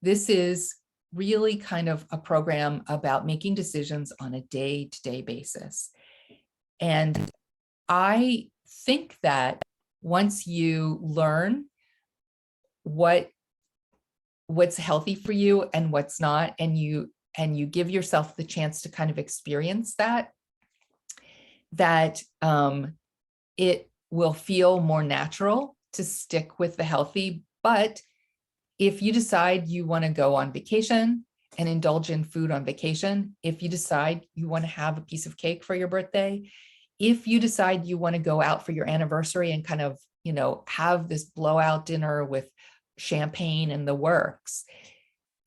This is really kind of a program about making decisions on a day-to-day basis. And I think that once you learn what's healthy for you and what's not, and you give yourself the chance to kind of experience that it will feel more natural to stick with the healthy. But if you decide you want to go on vacation and indulge in food on vacation, if you decide you want to have a piece of cake for your birthday, if you decide you want to go out for your anniversary and kind of, have this blowout dinner with champagne and the works,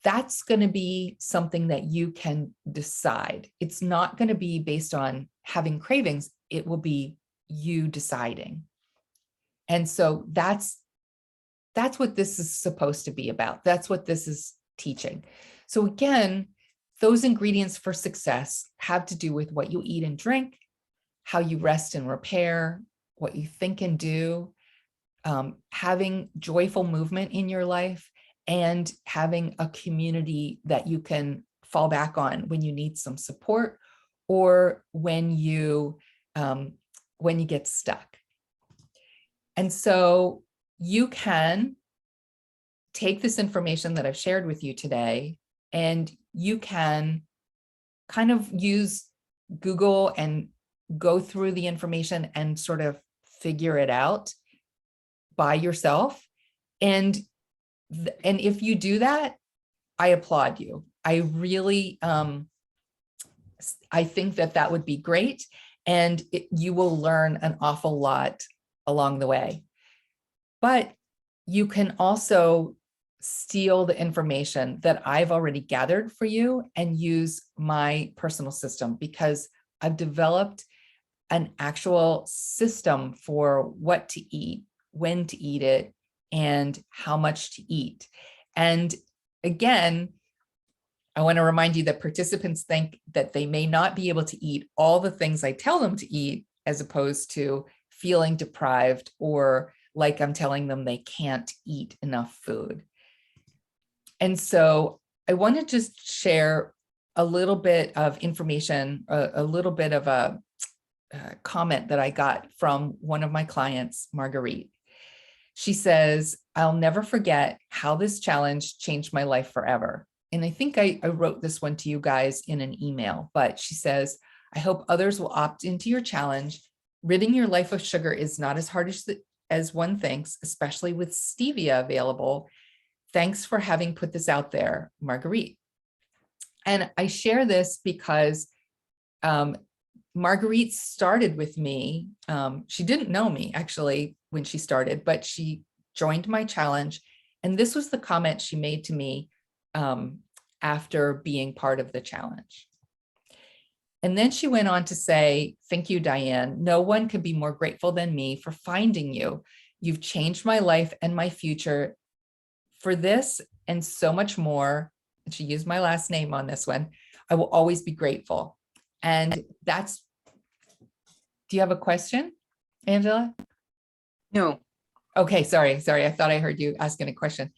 that's going to be something that you can decide. It's not going to be based on having cravings. It will be you deciding. And so that's what this is supposed to be about. That's what this is teaching. So again, those ingredients for success have to do with what you eat and drink, how you rest and repair, what you think and do, having joyful movement in your life, and having a community that you can fall back on when you need some support or when you get stuck. And so you can take this information that I've shared with you today, and you can kind of use Google and go through the information and sort of figure it out by yourself. And if you do that, I applaud you. I really, I think that would be great. And you will learn an awful lot along the way. But you can also steal the information that I've already gathered for you and use my personal system, because I've developed an actual system for what to eat, when to eat it, and how much to eat. And again, I want to remind you that participants think that they may not be able to eat all the things I tell them to eat, as opposed to feeling deprived or like I'm telling them they can't eat enough food. And so I want to just share a little bit of information, a little bit of a comment that I got from one of my clients, Marguerite. She says, "I'll never forget how this challenge changed my life forever." And I think I wrote this one to you guys in an email, but she says, "I hope others will opt into your challenge. Ridding your life of sugar is not as hard as one thinks, especially with stevia available. Thanks for having put this out there, Marguerite." And I share this because Marguerite started with me. She didn't know me actually when she started, but she joined my challenge. And this was the comment she made to me after being part of the challenge. And then she went on to say, "Thank you, Diane. No one could be more grateful than me for finding you. You've changed my life and my future. For this and so much more," and she used my last name on this one, "I will always be grateful." And that's, do you have a question, Angela? No. Okay, sorry. I thought I heard you asking a question.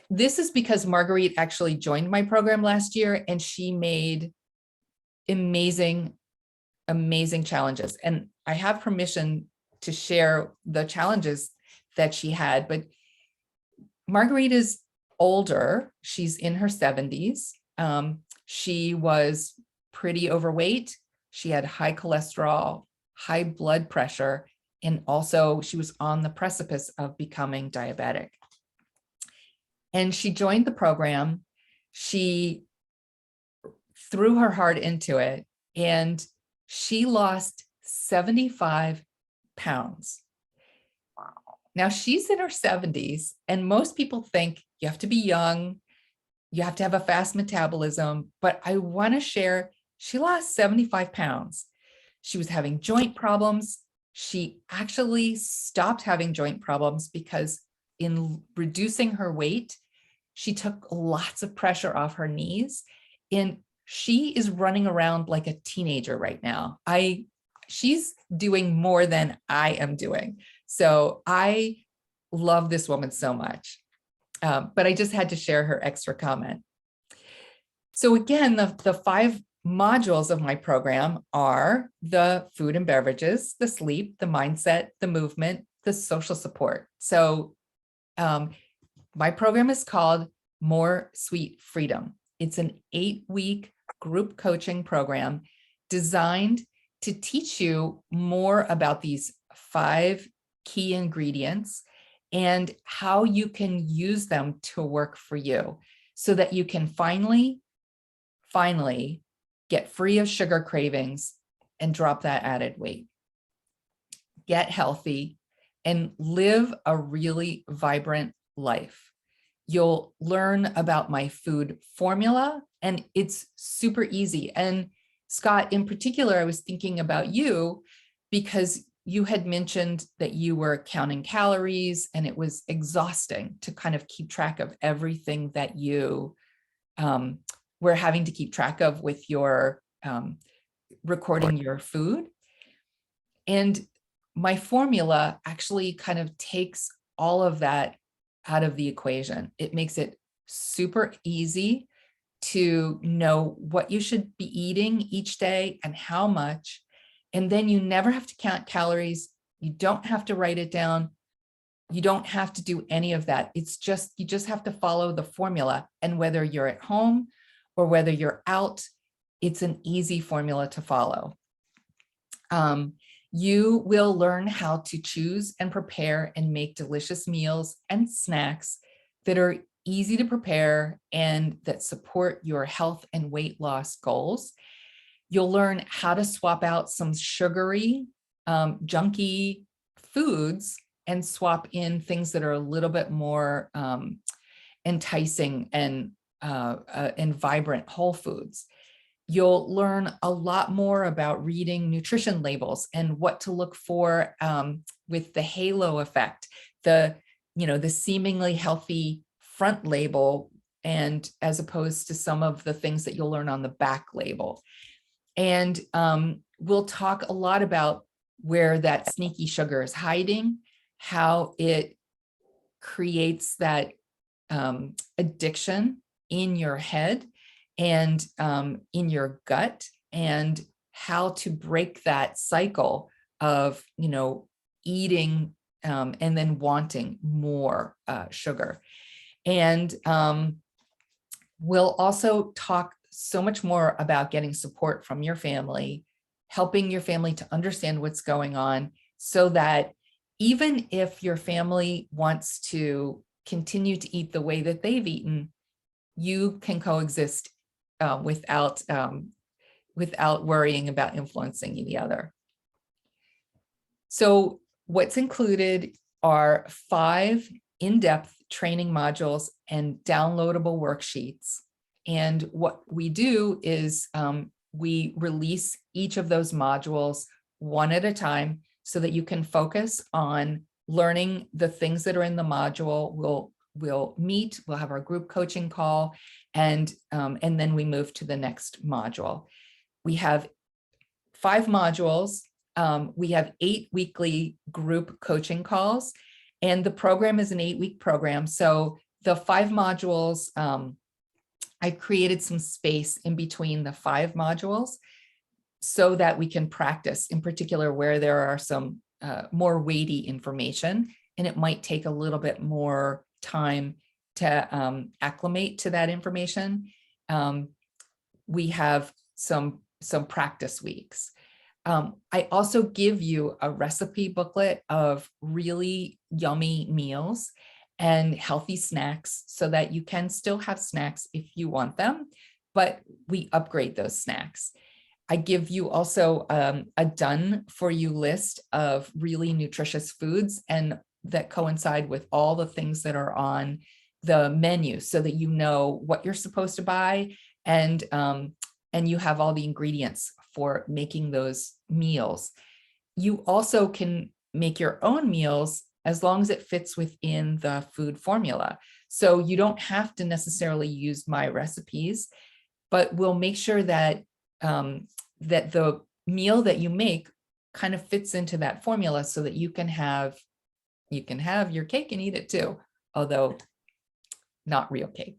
This is because Marguerite actually joined my program last year, and she made amazing, amazing challenges. And I have permission to share the challenges that she had, but Marguerite is older. She's in her 70s. She was pretty overweight. She had high cholesterol, high blood pressure, and also she was on the precipice of becoming diabetic. And she joined the program. She threw her heart into it, and she lost 75 pounds. Now she's in her 70s, and most people think you have to be young, you have to have a fast metabolism, but I want to share, she lost 75 pounds. She was having joint problems. She actually stopped having joint problems because in reducing her weight, she took lots of pressure off her knees, and she is running around like a teenager right now. She's doing more than I am doing. So I love this woman so much. But I just had to share her extra comment. So again, the 5 modules of my program are the food and beverages, the sleep, the mindset, the movement, the social support. So my program is called More Sweet Freedom. It's an 8-week group coaching program designed to teach you more about these 5 key ingredients and how you can use them to work for you so that you can finally get free of sugar cravings and drop that added weight, get healthy, and live a really vibrant life. You'll learn about my food formula, and it's super easy. And Scott, in particular, I was thinking about you because you had mentioned that you were counting calories, and it was exhausting to kind of keep track of everything that you were having to keep track of with your recording your food. And my formula actually kind of takes all of that out of the equation. It makes it super easy to know what you should be eating each day and how much. And then you never have to count calories. You don't have to write it down. You don't have to do any of that. It's just, you just have to follow the formula. And whether you're at home or whether you're out, it's an easy formula to follow. You will learn how to choose and prepare and make delicious meals and snacks that are easy to prepare and that support your health and weight loss goals. You'll learn how to swap out some sugary, junky foods and swap in things that are a little bit more enticing and vibrant whole foods. You'll learn a lot more about reading nutrition labels and what to look for with the halo effect, the seemingly healthy front label, and as opposed to some of the things that you'll learn on the back label. And we'll talk a lot about where that sneaky sugar is hiding, how it creates that addiction in your head and in your gut, and how to break that cycle of, eating and then wanting more sugar. And we'll also talk so much more about getting support from your family, helping your family to understand what's going on, so that even if your family wants to continue to eat the way that they've eaten, you can coexist without worrying about influencing the other. So what's included are 5 in-depth training modules and downloadable worksheets. And what we do is we release each of those modules one at a time so that you can focus on learning the things that are in the module. We'll meet, we'll have our group coaching call, and then we move to the next module. We have 5 modules. We have 8 weekly group coaching calls, and the program is an 8-week program. So the 5 modules, I created some space in between the 5 modules so that we can practice, in particular where there are some more weighty information, and it might take a little bit more time to acclimate to that information. We have some practice weeks. I also give you a recipe booklet of really yummy meals and healthy snacks so that you can still have snacks if you want them, but we upgrade those snacks. I give you also a done for you list of really nutritious foods and that coincide with all the things that are on the menu so that you know what you're supposed to buy, and you have all the ingredients for making those meals. You also can make your own meals as long as it fits within the food formula. So you don't have to necessarily use my recipes, but we'll make sure that that the meal that you make kind of fits into that formula so that you can have your cake and eat it too, although not real cake.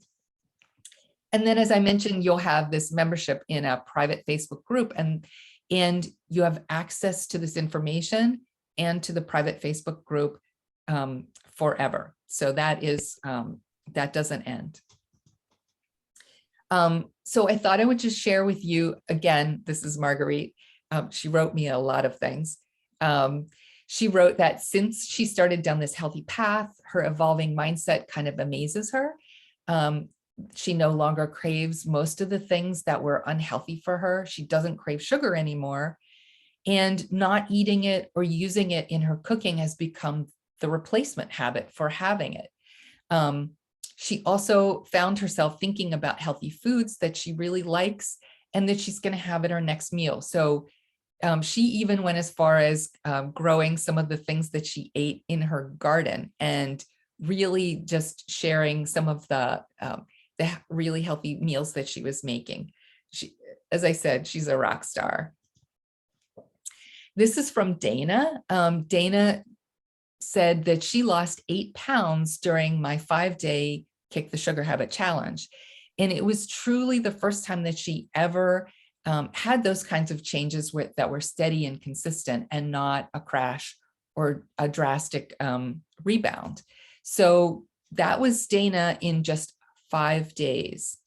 And then, as I mentioned, you'll have this membership in a private Facebook group, and you have access to this information and to the private Facebook group forever. So that is that doesn't end. So I thought I would just share with you, again, this is Marguerite. She wrote me a lot of things. She wrote that since she started down this healthy path, her evolving mindset kind of amazes her. She no longer craves most of the things that were unhealthy for her. She doesn't crave sugar anymore. And not eating it or using it in her cooking has become the replacement habit for having it. She also found herself thinking about healthy foods that she really likes and that she's going to have at her next meal. So she even went as far as growing some of the things that she ate in her garden and really just sharing some of the really healthy meals that she was making. She, as I said, she's a rock star. This is from Dana. Dana said that she lost 8 pounds during my 5-day Kick the Sugar Habit challenge. And it was truly the first time that she ever had those kinds of changes that were steady and consistent and not a crash or a drastic rebound. So that was Dana in just 5 days.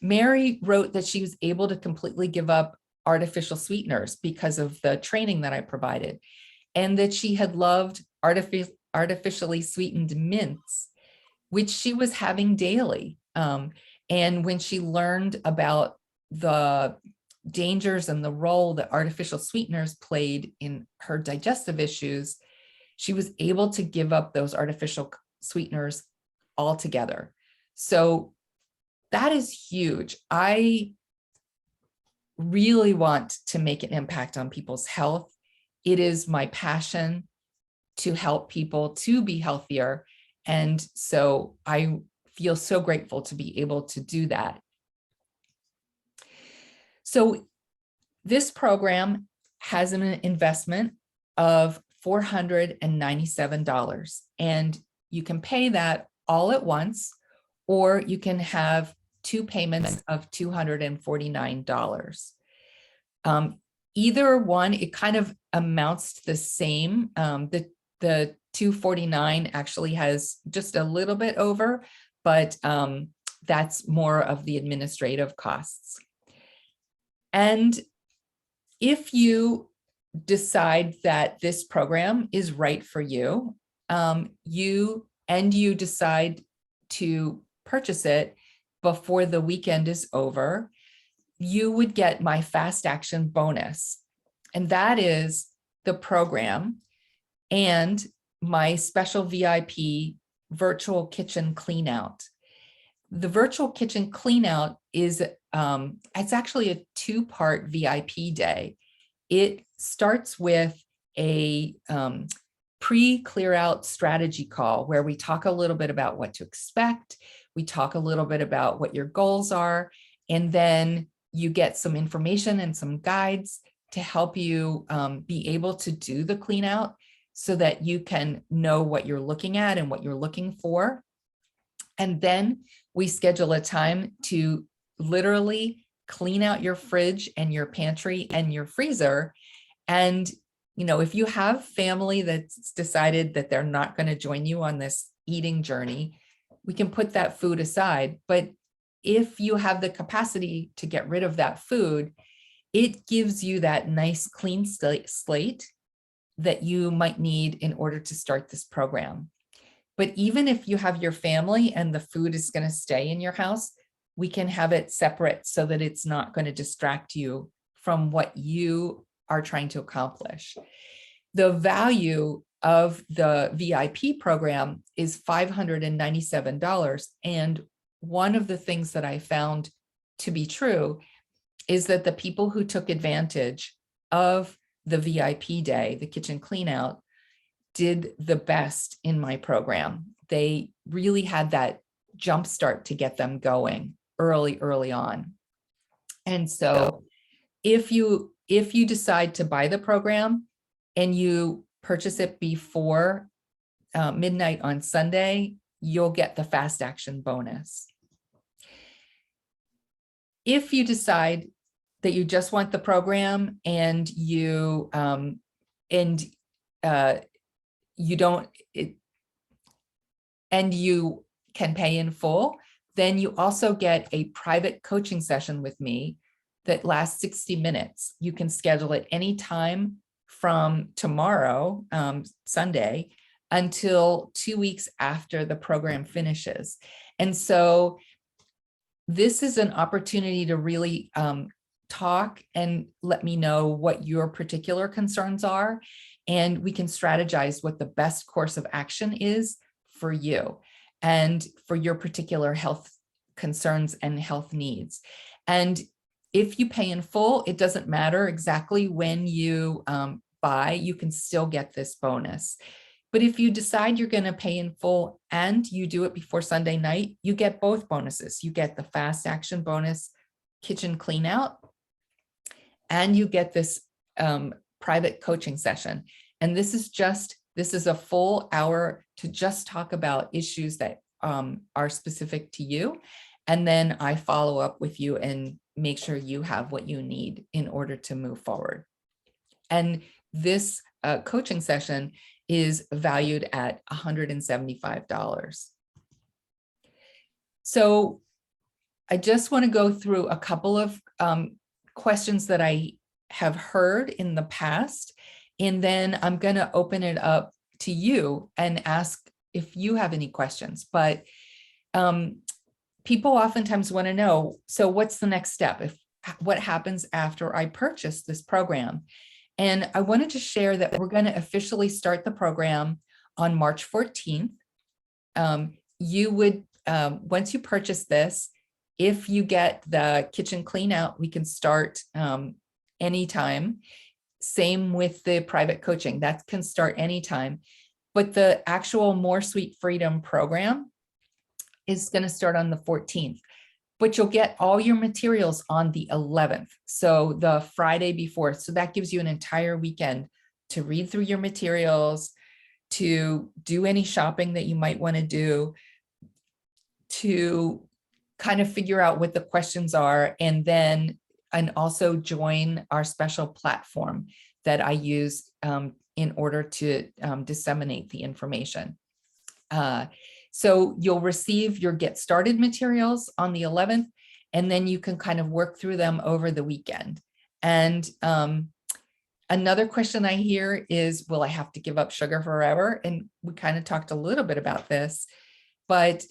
Mary wrote that she was able to completely give up artificial sweeteners because of the training that I provided, and that she had loved artificially sweetened mints, which she was having daily. And when she learned about the dangers and the role that artificial sweeteners played in her digestive issues, she was able to give up those artificial sweeteners altogether. So that is huge. I really want to make an impact on people's health. It is my passion to help people to be healthier. And so I feel so grateful to be able to do that. So this program has an investment of $497, and you can pay that all at once, or you can have 2 payments of $249. Either one, it kind of amounts to the same. The $249 actually has just a little bit over, but that's more of the administrative costs. And if you decide that this program is right for you, you decide to purchase it before the weekend is over, you would get my fast action bonus. And that is the program and my special VIP virtual kitchen clean out. The virtual kitchen clean out is, it's actually a 2-part VIP day. It starts with a pre-clear out strategy call where we talk a little bit about what to expect. We talk a little bit about what your goals are, and then you get some information and some guides to help you be able to do the clean out so that you can know what you're looking at and what you're looking for. And then we schedule a time to literally clean out your fridge and your pantry and your freezer. And, you know, if you have family that's decided that they're not going to join you on this eating journey, we can put that food aside. But if you have the capacity to get rid of that food, it gives you that nice clean slate that you might need in order to start this program. But even if you have your family and the food is going to stay in your house, we can have it separate so that it's not going to distract you from what you are trying to accomplish. The value of the VIP program is $597. And one of the things that I found to be true is that the people who took advantage of the VIP day, the kitchen clean out, did the best in my program. They really had that jump start to get them going early on. And so if you decide to buy the program and you purchase it before midnight on Sunday, you'll get the fast action bonus. If you decide that you just want the program and you you can pay in full, then you also get a private coaching session with me that lasts 60 minutes. You can schedule it anytime from tomorrow, Sunday, until 2 weeks after the program finishes. And so this is an opportunity to really talk and let me know what your particular concerns are, and we can strategize what the best course of action is for you and for your particular health concerns and health needs. And if you pay in full, it doesn't matter exactly when you buy, you can still get this bonus. But if you decide you're going to pay in full and you do it before Sunday night, you get both bonuses. You get the fast action bonus, kitchen clean out, and you get this private coaching session. And this is a full hour to just talk about issues that are specific to you. And then I follow up with you and make sure you have what you need in order to move forward. And this coaching session is valued at $175. So I just want to go through a couple of questions that I have heard in the past, and then I'm going to open it up to you and ask if you have any questions. But people oftentimes want to know, so what's the next step? What happens after I purchase this program? And I wanted to share that we're going to officially start the program on March 14th. You would, once you purchase this, if you get the kitchen clean out, we can start anytime. Same with the private coaching, that can start anytime. But the actual More Sweet Freedom program is going to start on the 14th. But you'll get all your materials on the 11th, so the Friday before. So that gives you an entire weekend to read through your materials, to do any shopping that you might want to do, to kind of figure out what the questions are, and also join our special platform that I use in order to disseminate the information. So you'll receive your Get Started materials on the 11th, and then you can kind of work through them over the weekend. And another question I hear is, will I have to give up sugar forever? And we kind of talked a little bit about this. But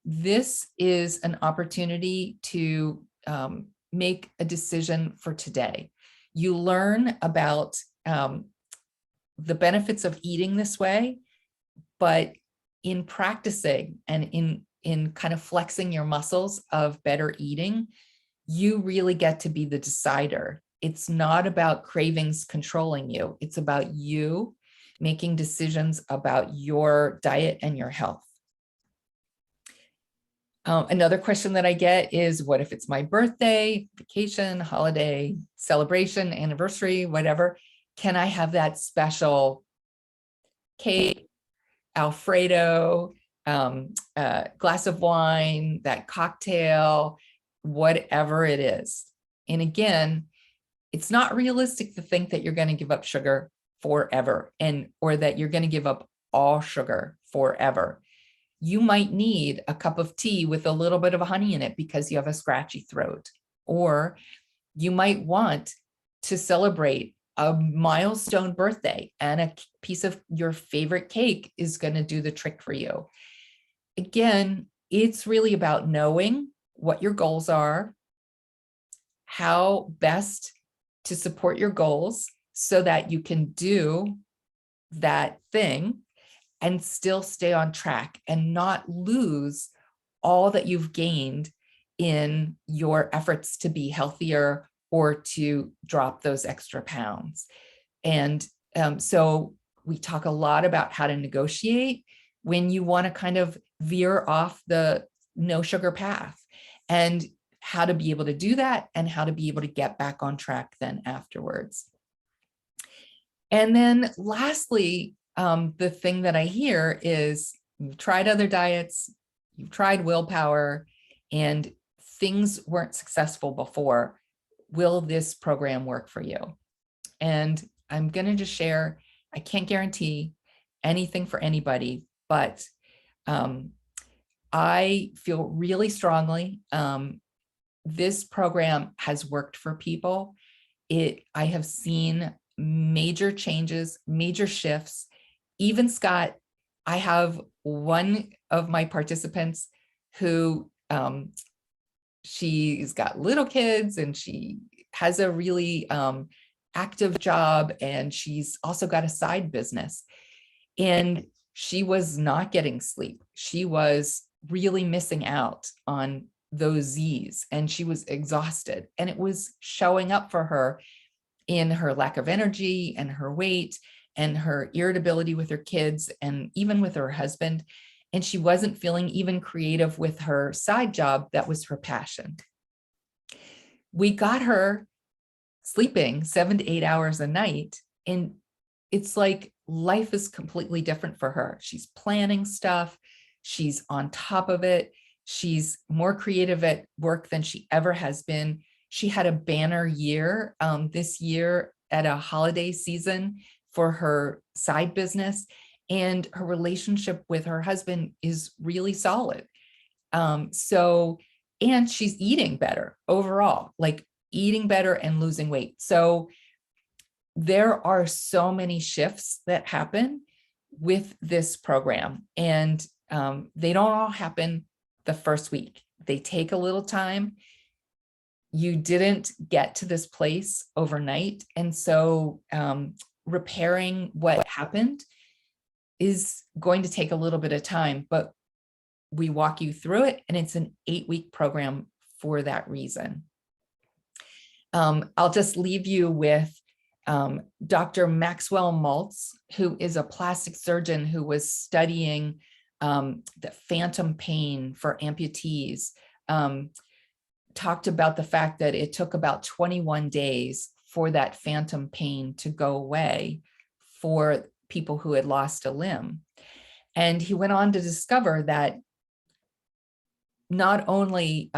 this is an opportunity to make a decision for today. You learn about the benefits of eating this way, but in practicing and in kind of flexing your muscles of better eating, you really get to be the decider. It's not about cravings controlling you. It's about you making decisions about your diet and your health. Another question that I get is, what if it's my birthday, vacation, holiday, celebration, anniversary, whatever? Can I have that special cake, Alfredo, glass of wine, that cocktail, whatever it is? And again, it's not realistic to think that you're going to give up sugar forever, or that you're going to give up all sugar forever. You might need a cup of tea with a little bit of honey in it because you have a scratchy throat. Or you might want to celebrate a milestone birthday, and a piece of your favorite cake is going to do the trick for you. Again, it's really about knowing what your goals are, how best to support your goals so that you can do that thing and still stay on track and not lose all that you've gained in your efforts to be healthier or to drop those extra pounds. And so we talk a lot about how to negotiate when you want to kind of veer off the no sugar path, and how to be able to do that, and how to be able to get back on track then afterwards. And then lastly, the thing that I hear is, you've tried other diets, you've tried Willpower, and things weren't successful before. Will this program work for you? And I'm going to just share, I can't guarantee anything for anybody, but I feel really strongly this program has worked for people. I have seen major changes, major shifts. Even Scott, I have one of my participants who she's got little kids, and she has a really active job, and she's also got a side business. And she was not getting sleep. She was really missing out on those Z's, and she was exhausted. And it was showing up for her in her lack of energy and her weight and her irritability with her kids and even with her husband. And she wasn't feeling even creative with her side job that was her passion. We got her sleeping 7 to 8 hours a night, and it's like life is completely different for her. She's planning stuff. She's on top of it. She's more creative at work than she ever has been. She had a banner year this year at a holiday season for her side business, and her relationship with her husband is really solid. And she's eating better overall, like eating better and losing weight. So there are so many shifts that happen with this program, and they don't all happen the first week. They take a little time. You didn't get to this place overnight. And so repairing what happened is going to take a little bit of time, but we walk you through it, and it's an 8-week program for that reason. I'll just leave you with Dr. Maxwell Maltz, who is a plastic surgeon who was studying the phantom pain for amputees, talked about the fact that it took about 21 days for that phantom pain to go away for people who had lost a limb. And he went on to discover that not only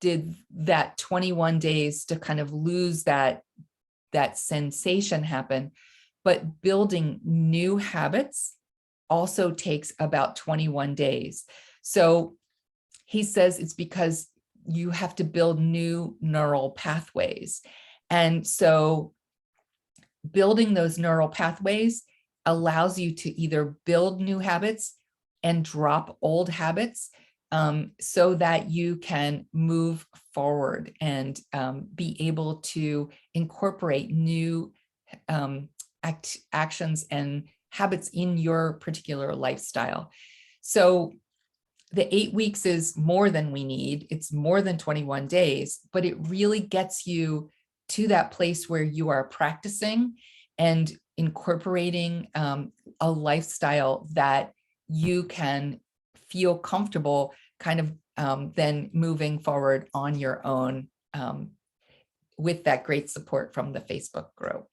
did that 21 days to kind of lose that sensation happen, but building new habits also takes about 21 days. So he says it's because you have to build new neural pathways. And so building those neural pathways allows you to either build new habits and drop old habits, so that you can move forward and be able to incorporate new actions and habits in your particular lifestyle. So the 8 weeks is more than we need. It's more than 21 days, but it really gets you to that place where you are practicing and incorporating a lifestyle that you can feel comfortable kind of then moving forward on your own with that great support from the Facebook group.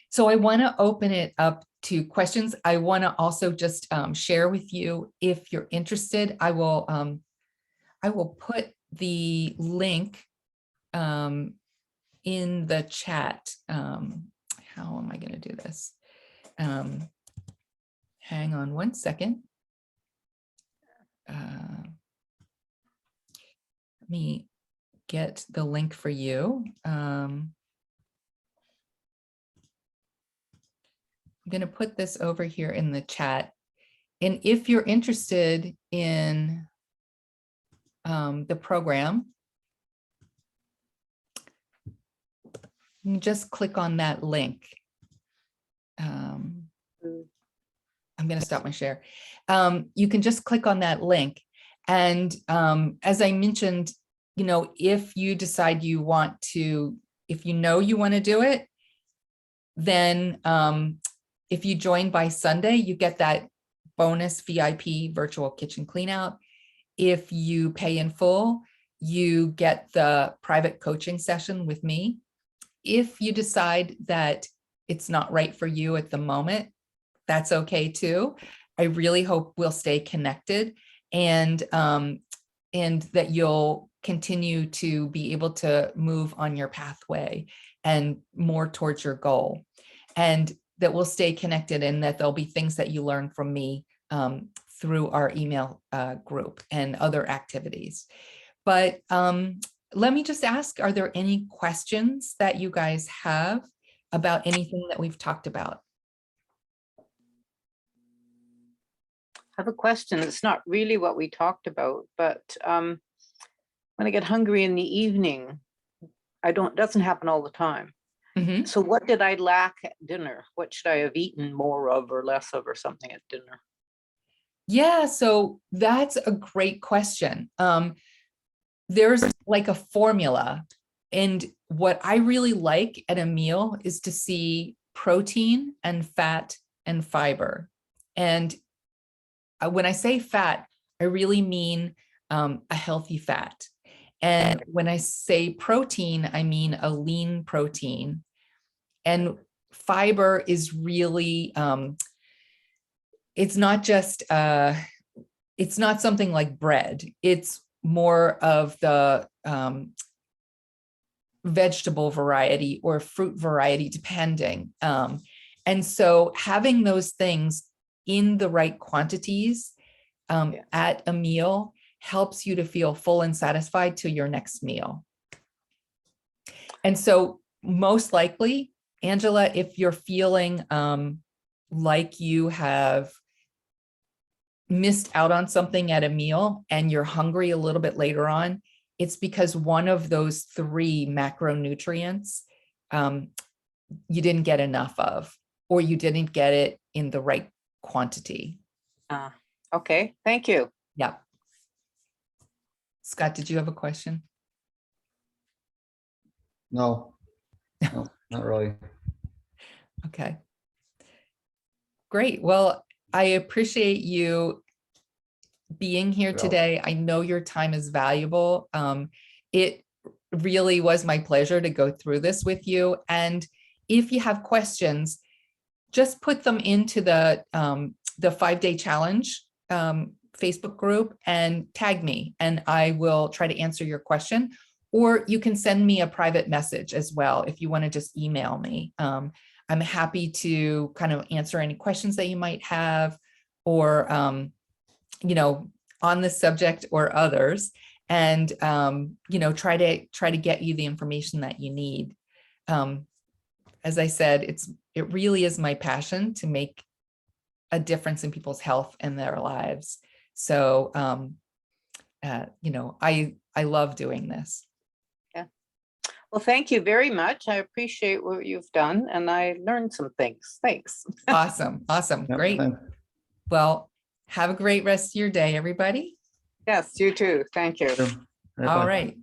So I want to open it up to questions. I want to also just share with you, if you're interested, I will put the link in the chat. How am I going to do this? Hang on one second. Let me get the link for you. I'm going to put this over here in the chat. And if you're interested in the program, you can just click on that link. I'm going to stop my share. You can just click on that link. And as I mentioned, you know, if you decide you want to, if you know you want to do it, then if you join by Sunday, you get that bonus VIP virtual kitchen clean out. If you pay in full, you get the private coaching session with me. If you decide that it's not right for you at the moment, that's okay too. I really hope we'll stay connected and that you'll continue to be able to move on your pathway and more towards your goal. And that we'll stay connected, and that there'll be things that you learn from me through our email group and other activities. But let me just ask, are there any questions that you guys have about anything that we've talked about? I have a question. It's not really what we talked about, but when I get hungry in the evening, doesn't happen all the time. Mm-hmm. So what did I lack at dinner? What should I have eaten more of or less of or something at dinner? Yeah, so that's a great question. There's like a formula. And what I really like at a meal is to see protein and fat and fiber. And when I say fat, I really mean a healthy fat. And when I say protein, I mean a lean protein. And fiber is really, it's not just, it's not something like bread. It's more of the vegetable variety or fruit variety, depending. And so having those things in the right quantities at a meal helps you to feel full and satisfied to your next meal. And so most likely, Angela, if you're feeling like you have missed out on something at a meal and you're hungry a little bit later on, it's because one of those 3 macronutrients you didn't get enough of, or you didn't get it in the right quantity. Okay, thank you. Yeah. Scott, did you have a question? No, not really. Okay. Great. Well, I appreciate you being here today. I know your time is valuable. It really was my pleasure to go through this with you. And if you have questions, just put them into the 5-day challenge Facebook group and tag me, and I will try to answer your question. Or you can send me a private message as well if you want to just email me. I'm happy to kind of answer any questions that you might have, or you know, on this subject or others, and you know, try to get you the information that you need. As I said, it really is my passion to make a difference in people's health and their lives. So, I love doing this. Well, thank you very much. I appreciate what you've done and I learned some things. Thanks. Awesome. Awesome. Yep, Great. thanks. Well, have a great rest of your day, everybody. Yes, you too. Thank you. Sure. All Bye. right.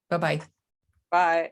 Bye-bye. Bye.